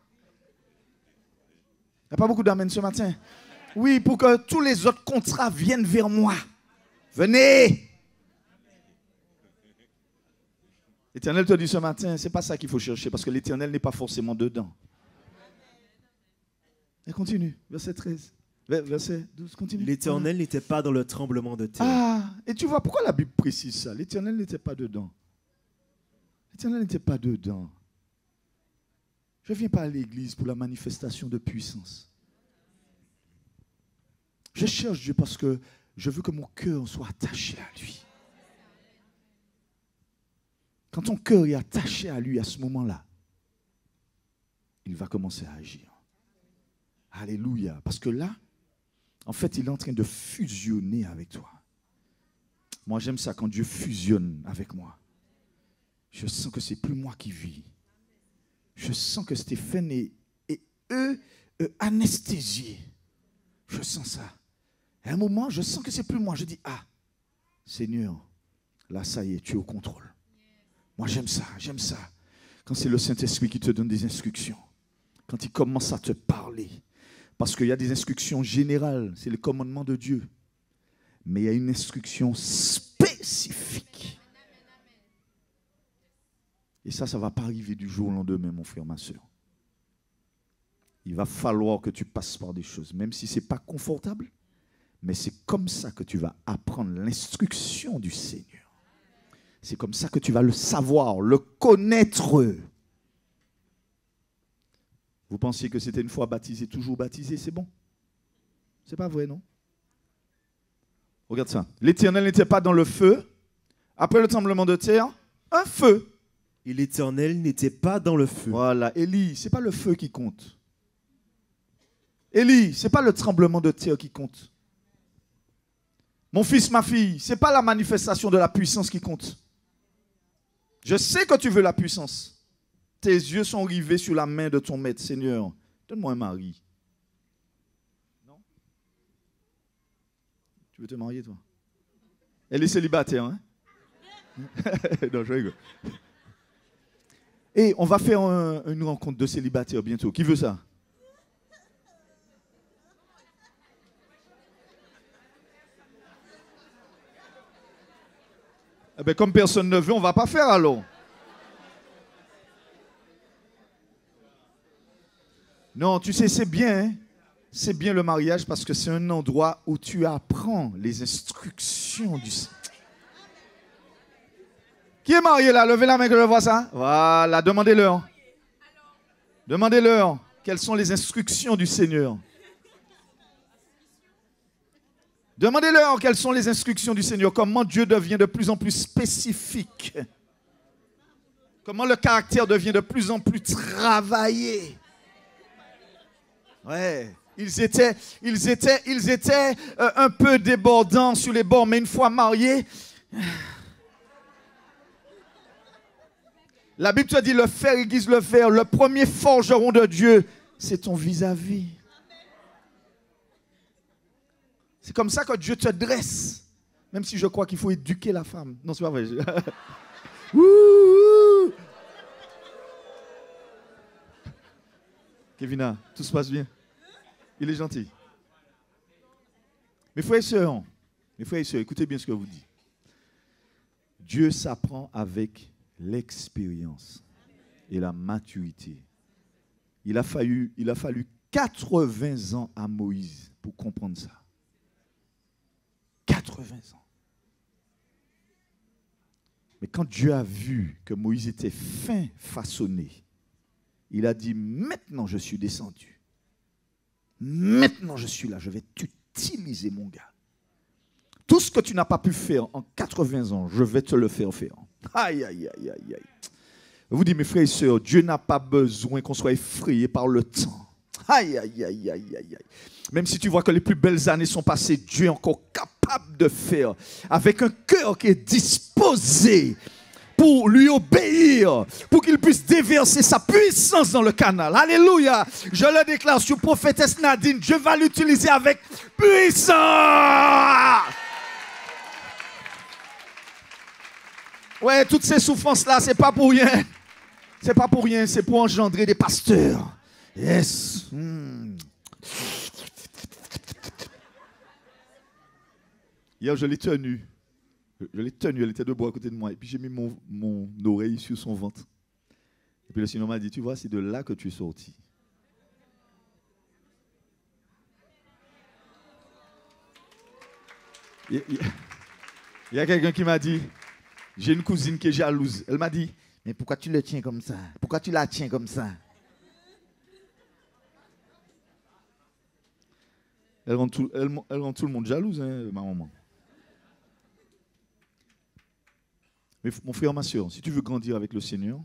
Il n'y a pas beaucoup d'amen ce matin. Oui, pour que tous les autres contrats viennent vers moi. Venez. L'Éternel te dit ce matin, ce n'est pas ça qu'il faut chercher, parce que l'Éternel n'est pas forcément dedans. Et continue, verset 13. Verset 12, continue.
L'Éternel n'était pas dans le tremblement de terre.
Ah, et tu vois, pourquoi la Bible précise ça? L'Éternel n'était pas dedans. L'Éternel n'était pas dedans. Je ne viens pas à l'église pour la manifestation de puissance. Je cherche Dieu parce que je veux que mon cœur soit attaché à lui. Quand ton cœur est attaché à lui à ce moment-là, il va commencer à agir. Alléluia. Parce que là, en fait, il est en train de fusionner avec toi. Moi, j'aime ça quand Dieu fusionne avec moi. Je sens que c'est plus moi qui vis. Je sens que Stéphane et eux anesthésiés. Je sens ça. À un moment, je sens que c'est plus moi. Je dis, ah, Seigneur, là, ça y est, tu es au contrôle. Moi, j'aime ça, j'aime ça. Quand c'est le Saint-Esprit qui te donne des instructions. Quand il commence à te parler. Parce qu'il y a des instructions générales, c'est le commandement de Dieu. Mais il y a une instruction spécifique. Et ça ne va pas arriver du jour au lendemain, mon frère, ma soeur. il va falloir que tu passes par des choses, même si ce n'est pas confortable, mais c'est comme ça que tu vas apprendre l'instruction du Seigneur. C'est comme ça que tu vas le savoir, le connaître. Vous pensiez que c'était une fois baptisé, toujours baptisé, c'est bon? C'est pas vrai, non? Regarde ça. L'Éternel n'était pas dans le feu. Après le tremblement de terre, un feu.
Et l'Éternel n'était pas dans le feu.
Voilà, Élie, ce n'est pas le feu qui compte. Élie, ce n'est pas le tremblement de terre qui compte. Mon fils, ma fille, ce n'est pas la manifestation de la puissance qui compte. Je sais que tu veux la puissance. Tes yeux sont rivés sur la main de ton maître. Seigneur, donne-moi un mari. Non? Tu veux te marier, toi? Elle est célibataire, hein? Non, je rigole. Et on va faire une rencontre de célibataires bientôt. Qui veut ça? Eh bien, comme personne ne veut, on ne va pas faire alors. Non, tu sais, c'est bien. Hein? C'est bien le mariage parce que c'est un endroit où tu apprends les instructions du Seigneur. Qui est marié là? Levez la main que je vois ça. Voilà, demandez-leur. Demandez-leur quelles sont les instructions du Seigneur. Demandez-leur quelles sont les instructions du Seigneur. Comment Dieu devient de plus en plus spécifique. Comment le caractère devient de plus en plus travaillé. Ouais. Ils étaient un peu débordants sur les bords, mais une fois mariés, la Bible te dit le fer aiguise le fer. Le premier forgeron de Dieu, c'est ton vis-à-vis. C'est comme ça que Dieu te dresse. Même si je crois qu'il faut éduquer la femme. Non, c'est pas vrai. Kevina, tout se passe bien. Il est gentil. Mes frères et sœurs, écoutez bien ce que je vous dis. Dieu s'apprend avec l'expérience et la maturité. Il a fallu 80 ans à Moïse pour comprendre ça. 80 ans. Mais quand Dieu a vu que Moïse était fin façonné, il a dit, maintenant je suis descendu. Maintenant je suis là, je vais t'utiliser mon gars. Tout ce que tu n'as pas pu faire en 80 ans, je vais te le faire faire. Aïe, aïe, aïe, aïe, aïe. Je vous dis, mes frères et sœurs, Dieu n'a pas besoin qu'on soit effrayé par le temps. Aïe, aïe, aïe, aïe, aïe, aïe. Même si tu vois que les plus belles années sont passées, Dieu est encore capable de faire avec un cœur qui est disposé pour lui obéir, pour qu'il puisse déverser sa puissance dans le canal. Alléluia. Je le déclare sur prophétesse Nadine, Dieu va l'utiliser avec puissance. Ouais, toutes ces souffrances-là, c'est pas pour rien. C'est pas pour rien, c'est pour engendrer des pasteurs. Yes. Hier, je l'ai tenue. Elle était debout à côté de moi. Et puis, j'ai mis mon oreille sur son ventre. Et puis, le Seigneur m'a dit, tu vois, c'est de là que tu es sorti. Il y a quelqu'un qui m'a dit, j'ai une cousine qui est jalouse. Elle m'a dit, mais pourquoi tu le tiens comme ça? Pourquoi tu la tiens comme ça? Elle rend tout le monde jalouse, hein, ma maman. Mais mon frère, ma soeur, si tu veux grandir avec le Seigneur,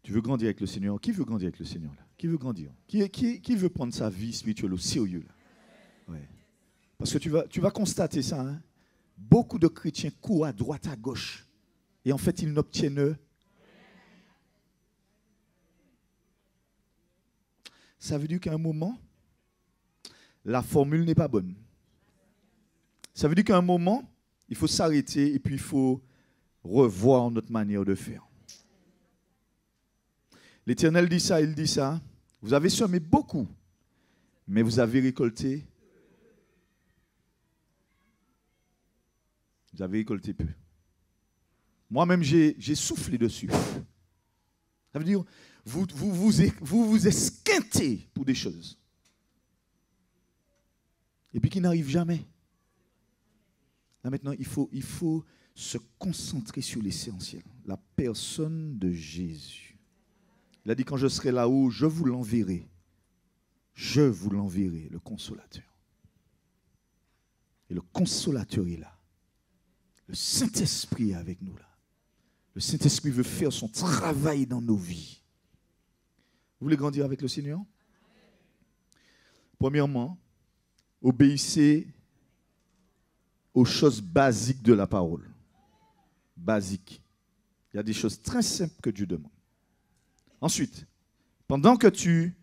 tu veux grandir avec le Seigneur. Qui veut grandir avec le Seigneur là? Qui veut grandir? Qui veut prendre sa vie spirituelle au sérieux là? Ouais. Parce que tu vas constater ça. Hein? Beaucoup de chrétiens courent à droite, à gauche. Et en fait, ils n'obtiennent. Ça veut dire qu'à un moment, la formule n'est pas bonne. Ça veut dire qu'à un moment, il faut s'arrêter et puis il faut revoir notre manière de faire. L'Éternel dit ça, il dit ça. Vous avez semé beaucoup, mais vous avez récolté. Vous avez récolté peu. Moi-même, j'ai soufflé dessus. Ça veut dire, vous esquintez pour des choses. Et puis qui n'arrivent jamais. Là maintenant, il faut se concentrer sur l'essentiel. La personne de Jésus. Il a dit, quand je serai là-haut, je vous l'enverrai. Je vous l'enverrai, le consolateur. Et le consolateur est là. Le Saint-Esprit est avec nous là. Le Saint-Esprit veut faire son travail dans nos vies. Vous voulez grandir avec le Seigneur? Premièrement, obéissez aux choses basiques de la parole. Basiques. Il y a des choses très simples que Dieu demande. Ensuite, pendant que tu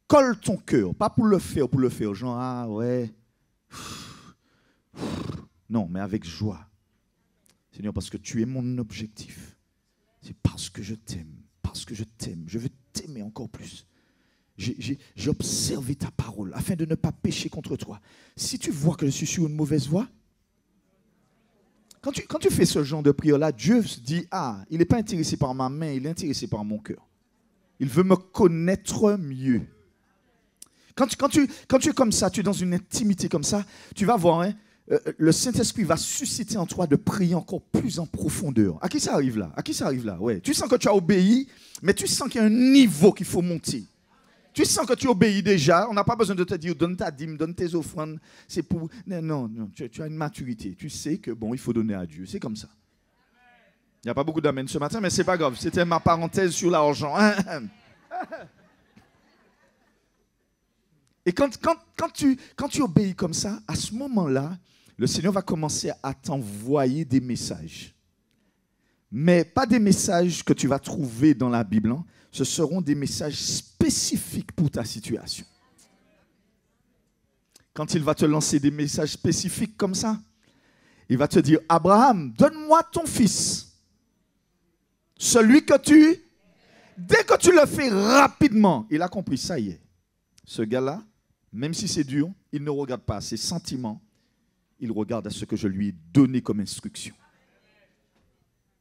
colles ton cœur, pas pour le faire, genre, ah ouais, non, mais avec joie. Seigneur, parce que tu es mon objectif. C'est parce que je t'aime, je veux t'aimer encore plus. J'ai observé ta parole afin de ne pas pécher contre toi. Si tu vois que je suis sur une mauvaise voie, quand tu fais ce genre de prière-là, Dieu se dit, ah, il n'est pas intéressé par ma main, il est intéressé par mon cœur. Il veut me connaître mieux. Quand tu es comme ça, tu es dans une intimité comme ça, tu vas voir, hein, le Saint-Esprit va susciter en toi de prier encore plus en profondeur. À qui ça arrive là? Ouais. Tu sens que tu as obéi, mais tu sens qu'il y a un niveau qu'il faut monter. Tu sens que tu obéis déjà. On n'a pas besoin de te dire, donne ta dîme, donne tes offrandes. C'est pour... Non, tu as une maturité. Tu sais que, bon, il faut donner à Dieu. C'est comme ça. Il n'y a pas beaucoup d'amen ce matin, mais ce n'est pas grave. C'était ma parenthèse sur l'argent. Et quand tu obéis comme ça, à ce moment-là, le Seigneur va commencer à t'envoyer des messages. Mais pas des messages que tu vas trouver dans la Bible. Hein. Ce seront des messages spécifiques pour ta situation. Quand il va te lancer des messages spécifiques comme ça, il va te dire, Abraham, donne-moi ton fils. Celui que tu... Dès que tu le fais rapidement, il a compris, ça y est. Ce gars-là, même si c'est dur, il ne regarde pas à ses sentiments, il regarde à ce que je lui ai donné comme instruction.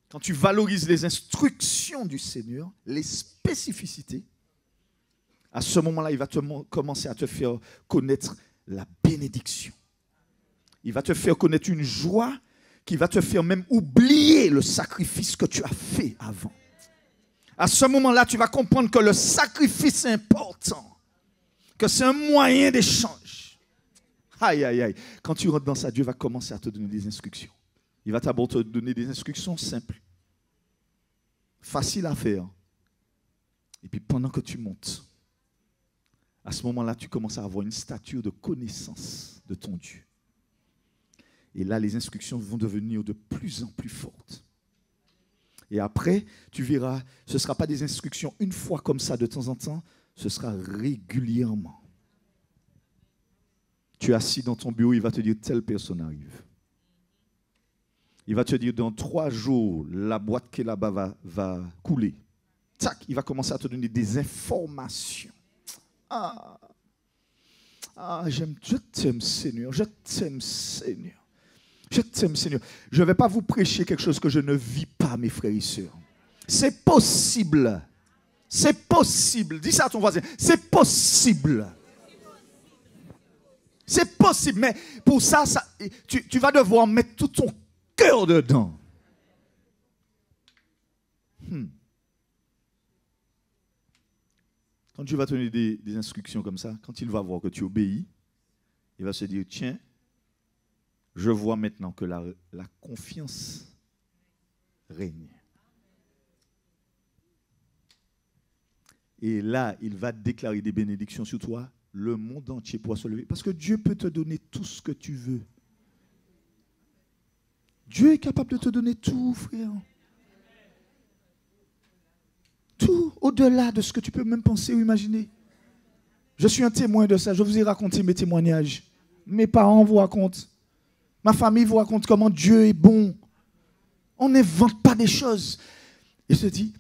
Quand tu valorises les instructions du Seigneur, les spécificités, à ce moment-là, il va commencer à te faire connaître la bénédiction. Il va te faire connaître une joie qui va te faire même oublier le sacrifice que tu as fait avant. À ce moment-là, tu vas comprendre que le sacrifice est important, que c'est un moyen d'échange. Aïe, aïe, aïe. Quand tu rentres dans ça, Dieu va commencer à te donner des instructions. Il va d'abord te donner des instructions simples, faciles à faire. Et puis pendant que tu montes, à ce moment-là, tu commences à avoir une stature de connaissance de ton Dieu. Et là, les instructions vont devenir de plus en plus fortes. Et après, tu verras, ce ne sera pas des instructions une fois comme ça de temps en temps, ce sera régulièrement. Tu es assis dans ton bureau, il va te dire, telle personne arrive. Il va te dire, dans 3 jours, la boîte qui est là-bas va couler. Tac, il va commencer à te donner des informations. Je t'aime, Seigneur, je t'aime, Seigneur. Je t'aime, Seigneur. Je ne vais pas vous prêcher quelque chose que je ne vis pas, mes frères et sœurs. C'est possible. C'est possible. Dis ça à ton voisin. C'est possible. C'est possible. Mais pour ça, tu vas devoir mettre tout ton cœur dedans. Quand Dieu va te donner des instructions comme ça, quand il va voir que tu obéis, il va se dire, tiens, je vois maintenant que la confiance règne. Et là, il va déclarer des bénédictions sur toi. Le monde entier pourra se lever. Parce que Dieu peut te donner tout ce que tu veux. Dieu est capable de te donner tout, frère. Tout, au-delà de ce que tu peux même penser ou imaginer. Je suis un témoin de ça. Je vous ai raconté mes témoignages. Mes parents vous racontent. Ma famille vous raconte comment Dieu est bon. On n'invente pas des choses. Et se dit,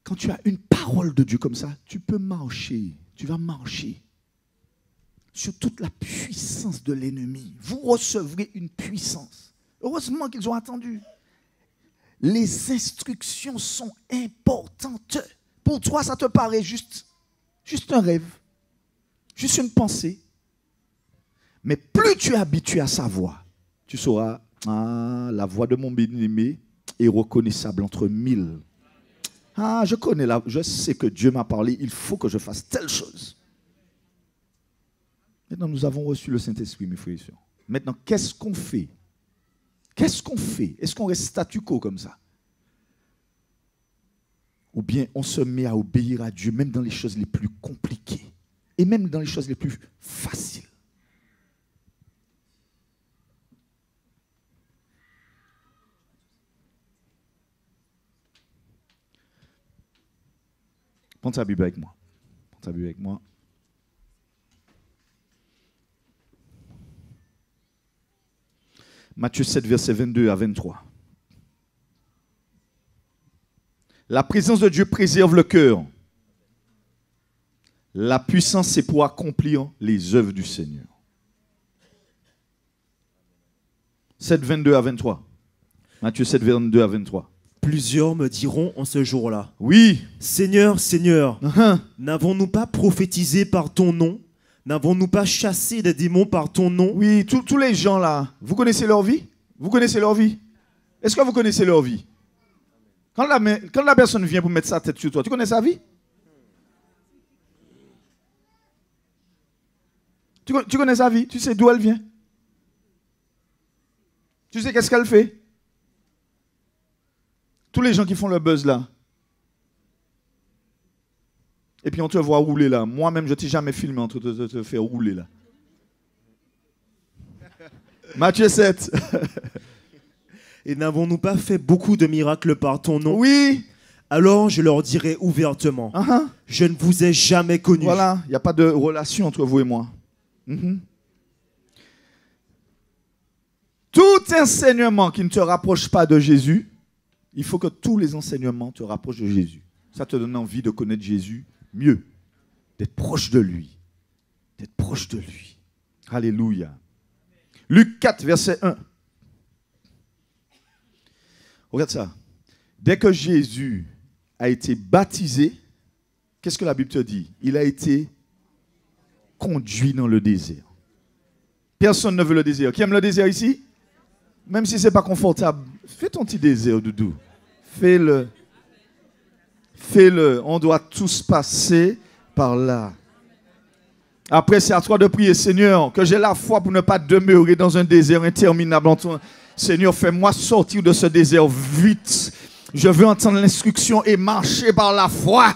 quand tu as une parole de Dieu comme ça, tu peux marcher. Tu vas marcher sur toute la puissance de l'ennemi. Vous recevrez une puissance. Heureusement qu'ils ont attendu. Les instructions sont importantes. Pour toi, ça te paraît juste un rêve, juste une pensée. Mais plus tu es habitué à sa voix, tu sauras, la voix de mon bien-aimé est reconnaissable entre mille. Je sais que Dieu m'a parlé, il faut que je fasse telle chose. Maintenant, nous avons reçu le Saint-Esprit, mes frères et sœurs. Maintenant, qu'est-ce qu'on fait? Qu'est-ce qu'on fait? Est-ce qu'on reste statu quo comme ça? Ou bien on se met à obéir à Dieu, même dans les choses les plus compliquées, et même dans les choses les plus faciles. Prends ta Bible avec moi. Prends ta Bible avec moi. Matthieu 7, versets 22 à 23. La présence de Dieu préserve le cœur. La puissance, c'est pour accomplir les œuvres du Seigneur. 7, 22 à 23. Matthieu 7, 22 à 23.
Plusieurs me diront en ce jour-là.
Oui.
Seigneur, Seigneur, n'avons-nous pas prophétisé par ton nom? N'avons-nous pas chassé des démons par ton nom?
Oui, tous les gens là, vous connaissez leur vie? Vous connaissez leur vie? Est-ce que vous connaissez leur vie? Quand la personne vient pour mettre sa tête sur toi, tu connais sa vie? Tu connais sa vie? Tu sais d'où elle vient? Tu sais qu'est-ce qu'elle fait? Tous les gens qui font le buzz là. Et puis on te voit rouler là. Moi-même, je ne t'ai jamais filmé en train de te faire rouler là. Matthieu 7.
Et n'avons-nous pas fait beaucoup de miracles par ton nom?
Oui.
Alors je leur dirai ouvertement, je ne vous ai jamais connu.
Voilà, il n'y a pas de relation entre vous et moi. Tout enseignement qui ne te rapproche pas de Jésus, il faut que tous les enseignements te rapprochent de Jésus. Ça te donne envie de connaître Jésus mieux, d'être proche de lui. D'être proche de lui. Alléluia. Luc 4, verset 1. Regarde ça. Dès que Jésus a été baptisé, qu'est-ce que la Bible te dit? Il a été conduit dans le désert. Personne ne veut le désert. Qui aime le désert ici? Même si ce n'est pas confortable, fais ton petit désert, doudou. Fais-le. Fais-le. On doit tous passer par là. Après, c'est à toi de prier, Seigneur, que j'ai la foi pour ne pas demeurer dans un désert interminable. Seigneur, fais-moi sortir de ce désert vite. Je veux entendre l'instruction et marcher par la foi.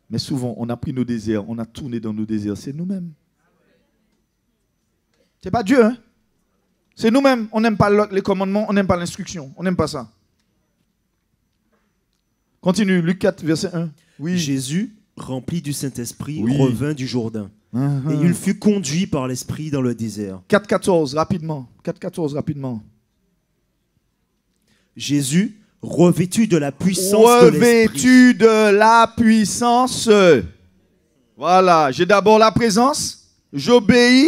Mais souvent, on a pris nos déserts, on a tourné dans nos déserts. C'est nous-mêmes. C'est pas Dieu, hein? C'est nous-mêmes. On n'aime pas les commandements, on n'aime pas l'instruction. On n'aime pas ça. Continue, Luc 4, verset 1. Oui.
Jésus, rempli du Saint-Esprit, revint du Jourdain. Et il fut conduit par l'Esprit dans le désert.
4,14, rapidement. 4,14, rapidement.
Jésus, revêtu de la puissance de l'Esprit.
Revêtu de la puissance. Voilà, j'ai d'abord la présence, j'obéis,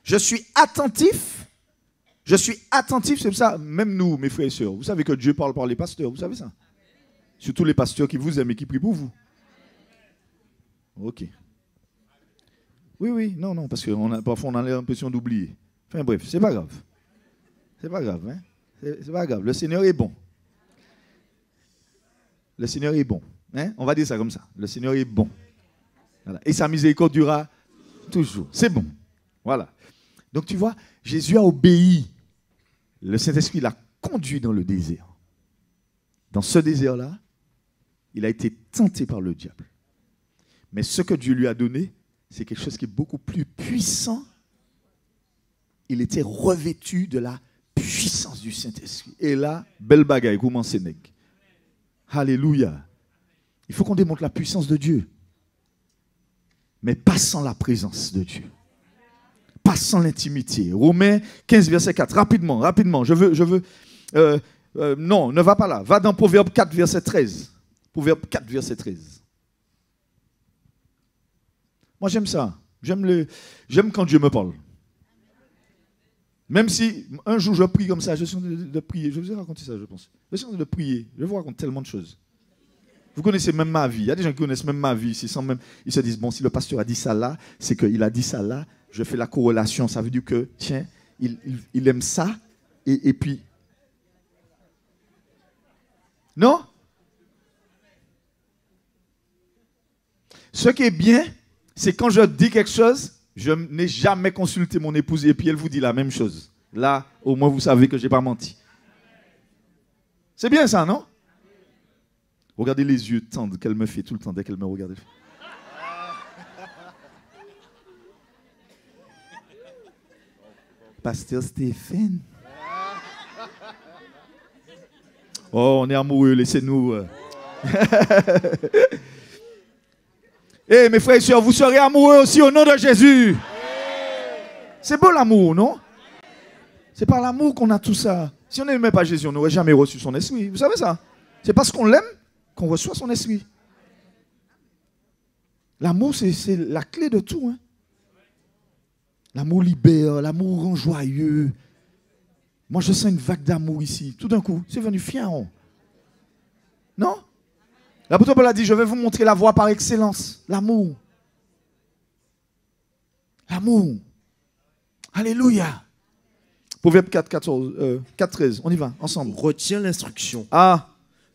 je suis attentif. Je suis attentif, c'est pour ça, même nous, mes frères et sœurs, vous savez que Dieu parle par les pasteurs, vous savez ça? Surtout les pasteurs qui vous aiment et qui prient pour vous. Ok. Oui, non, parce que parfois on a l'impression d'oublier. Enfin bref, c'est pas grave. C'est pas grave, hein? C'est pas grave. Le Seigneur est bon. Le Seigneur est bon. Hein? On va dire ça comme ça. Le Seigneur est bon. Voilà. Et sa miséricorde durera toujours. C'est bon. Voilà. Donc tu vois, Jésus a obéi. Le Saint-Esprit l'a conduit dans le désert. Dans ce désert-là, il a été tenté par le diable. Mais ce que Dieu lui a donné, c'est quelque chose qui est beaucoup plus puissant. Il était revêtu de la puissance du Saint-Esprit. Et là, belle bagaille, comment c'est nèg. Alléluia. Il faut qu'on démontre la puissance de Dieu. Mais pas sans la présence de Dieu. Pas sans l'intimité. Romains 15, verset 4. Rapidement. Je veux. Non, ne va pas là. Va dans Proverbe 4, verset 13. Proverbe 4, verset 13. Moi, j'aime ça. J'aime quand Dieu me parle. Même si un jour je prie comme ça, je suis en train de prier. Je vous ai raconté ça, je pense. Je suis en train de prier. Je vous raconte tellement de choses. Vous connaissez même ma vie. Il y a des gens qui connaissent même ma vie. Ils se disent, bon, si le pasteur a dit ça là, c'est qu'il a dit ça là. Je fais la corrélation. Ça veut dire que, tiens, il aime ça. Et puis... Non? Ce qui est bien, c'est quand je dis quelque chose, je n'ai jamais consulté mon épouse et puis elle vous dit la même chose. Là, au moins, vous savez que je n'ai pas menti. C'est bien ça, non? Regardez les yeux tendres qu'elle me fait tout le temps dès qu'elle me regarde. Pasteur Stéphane. Oh, on est amoureux, laissez-nous. Eh, mes frères et sœurs, vous serez amoureux aussi au nom de Jésus. C'est beau l'amour, non? C'est par l'amour qu'on a tout ça. Si on n'aimait pas Jésus, on n'aurait jamais reçu son esprit. Vous savez ça? C'est parce qu'on l'aime qu'on reçoit son esprit. L'amour, c'est la clé de tout. Hein? L'amour libère, l'amour rend joyeux. Moi, je sens une vague d'amour ici. Tout d'un coup, c'est venu fiant. Non? L'apôtre Paul a dit, je vais vous montrer la voie par excellence. L'amour. L'amour. Alléluia. Proverbe 4:13. On y va, ensemble.
Retiens l'instruction.
Ah.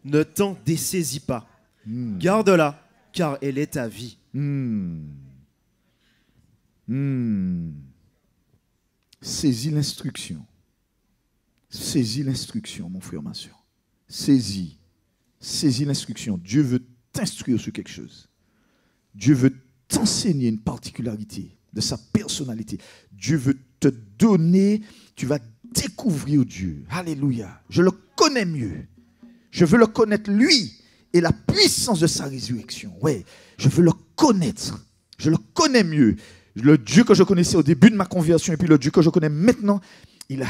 Ne t'en dessaisis pas. Garde-la, car elle est ta vie.
Saisis l'instruction. Saisis l'instruction, mon frère, ma soeur. Saisis. Saisis l'instruction. Dieu veut t'instruire sur quelque chose. Dieu veut t'enseigner une particularité de sa personnalité. Dieu veut te donner, tu vas découvrir Dieu. Alléluia. Je le connais mieux. Je veux le connaître lui et la puissance de sa résurrection. Ouais, je veux le connaître. Je le connais mieux. Le Dieu que je connaissais au début de ma conversion et puis le Dieu que je connais maintenant, il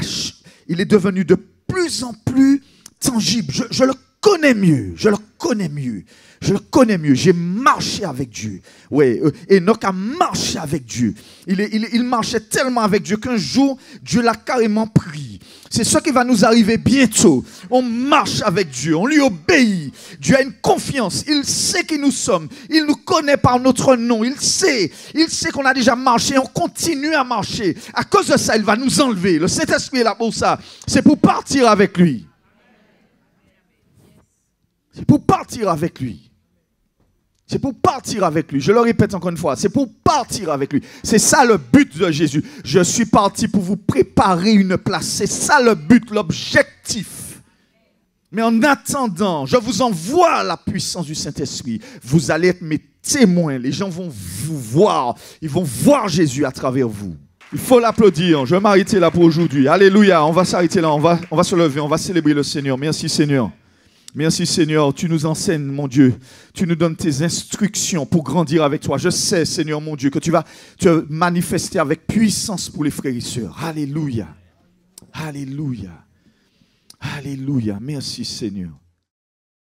est devenu de plus en plus tangible. Je le connais mieux. Je le connais mieux. Je le connais mieux. J'ai marché avec Dieu. Oui, Enoch a marché avec Dieu. Il marchait tellement avec Dieu qu'un jour, Dieu l'a carrément pris. C'est ce qui va nous arriver bientôt. On marche avec Dieu. On lui obéit. Dieu a une confiance. Il sait qui nous sommes. Il nous connaît par notre nom. Il sait qu'on a déjà marché. On continue à marcher. À cause de ça, il va nous enlever. Le Saint-Esprit est là pour ça. C'est pour partir avec lui. C'est pour partir avec lui. C'est pour partir avec lui. Je le répète encore une fois. C'est pour partir avec lui. C'est ça le but de Jésus. Je suis parti pour vous préparer une place. C'est ça le but, l'objectif. Mais en attendant, je vous envoie la puissance du Saint-Esprit. Vous allez être mes témoins. Les gens vont vous voir. Ils vont voir Jésus à travers vous. Il faut l'applaudir. Je vais m'arrêter là pour aujourd'hui. Alléluia. On va s'arrêter là. On va se lever. On va célébrer le Seigneur. Merci Seigneur. Merci Seigneur, tu nous enseignes, mon Dieu. Tu nous donnes tes instructions pour grandir avec toi. Je sais, Seigneur, mon Dieu, que tu vas te manifester avec puissance pour les frères et sœurs. Alléluia. Alléluia. Alléluia. Merci Seigneur.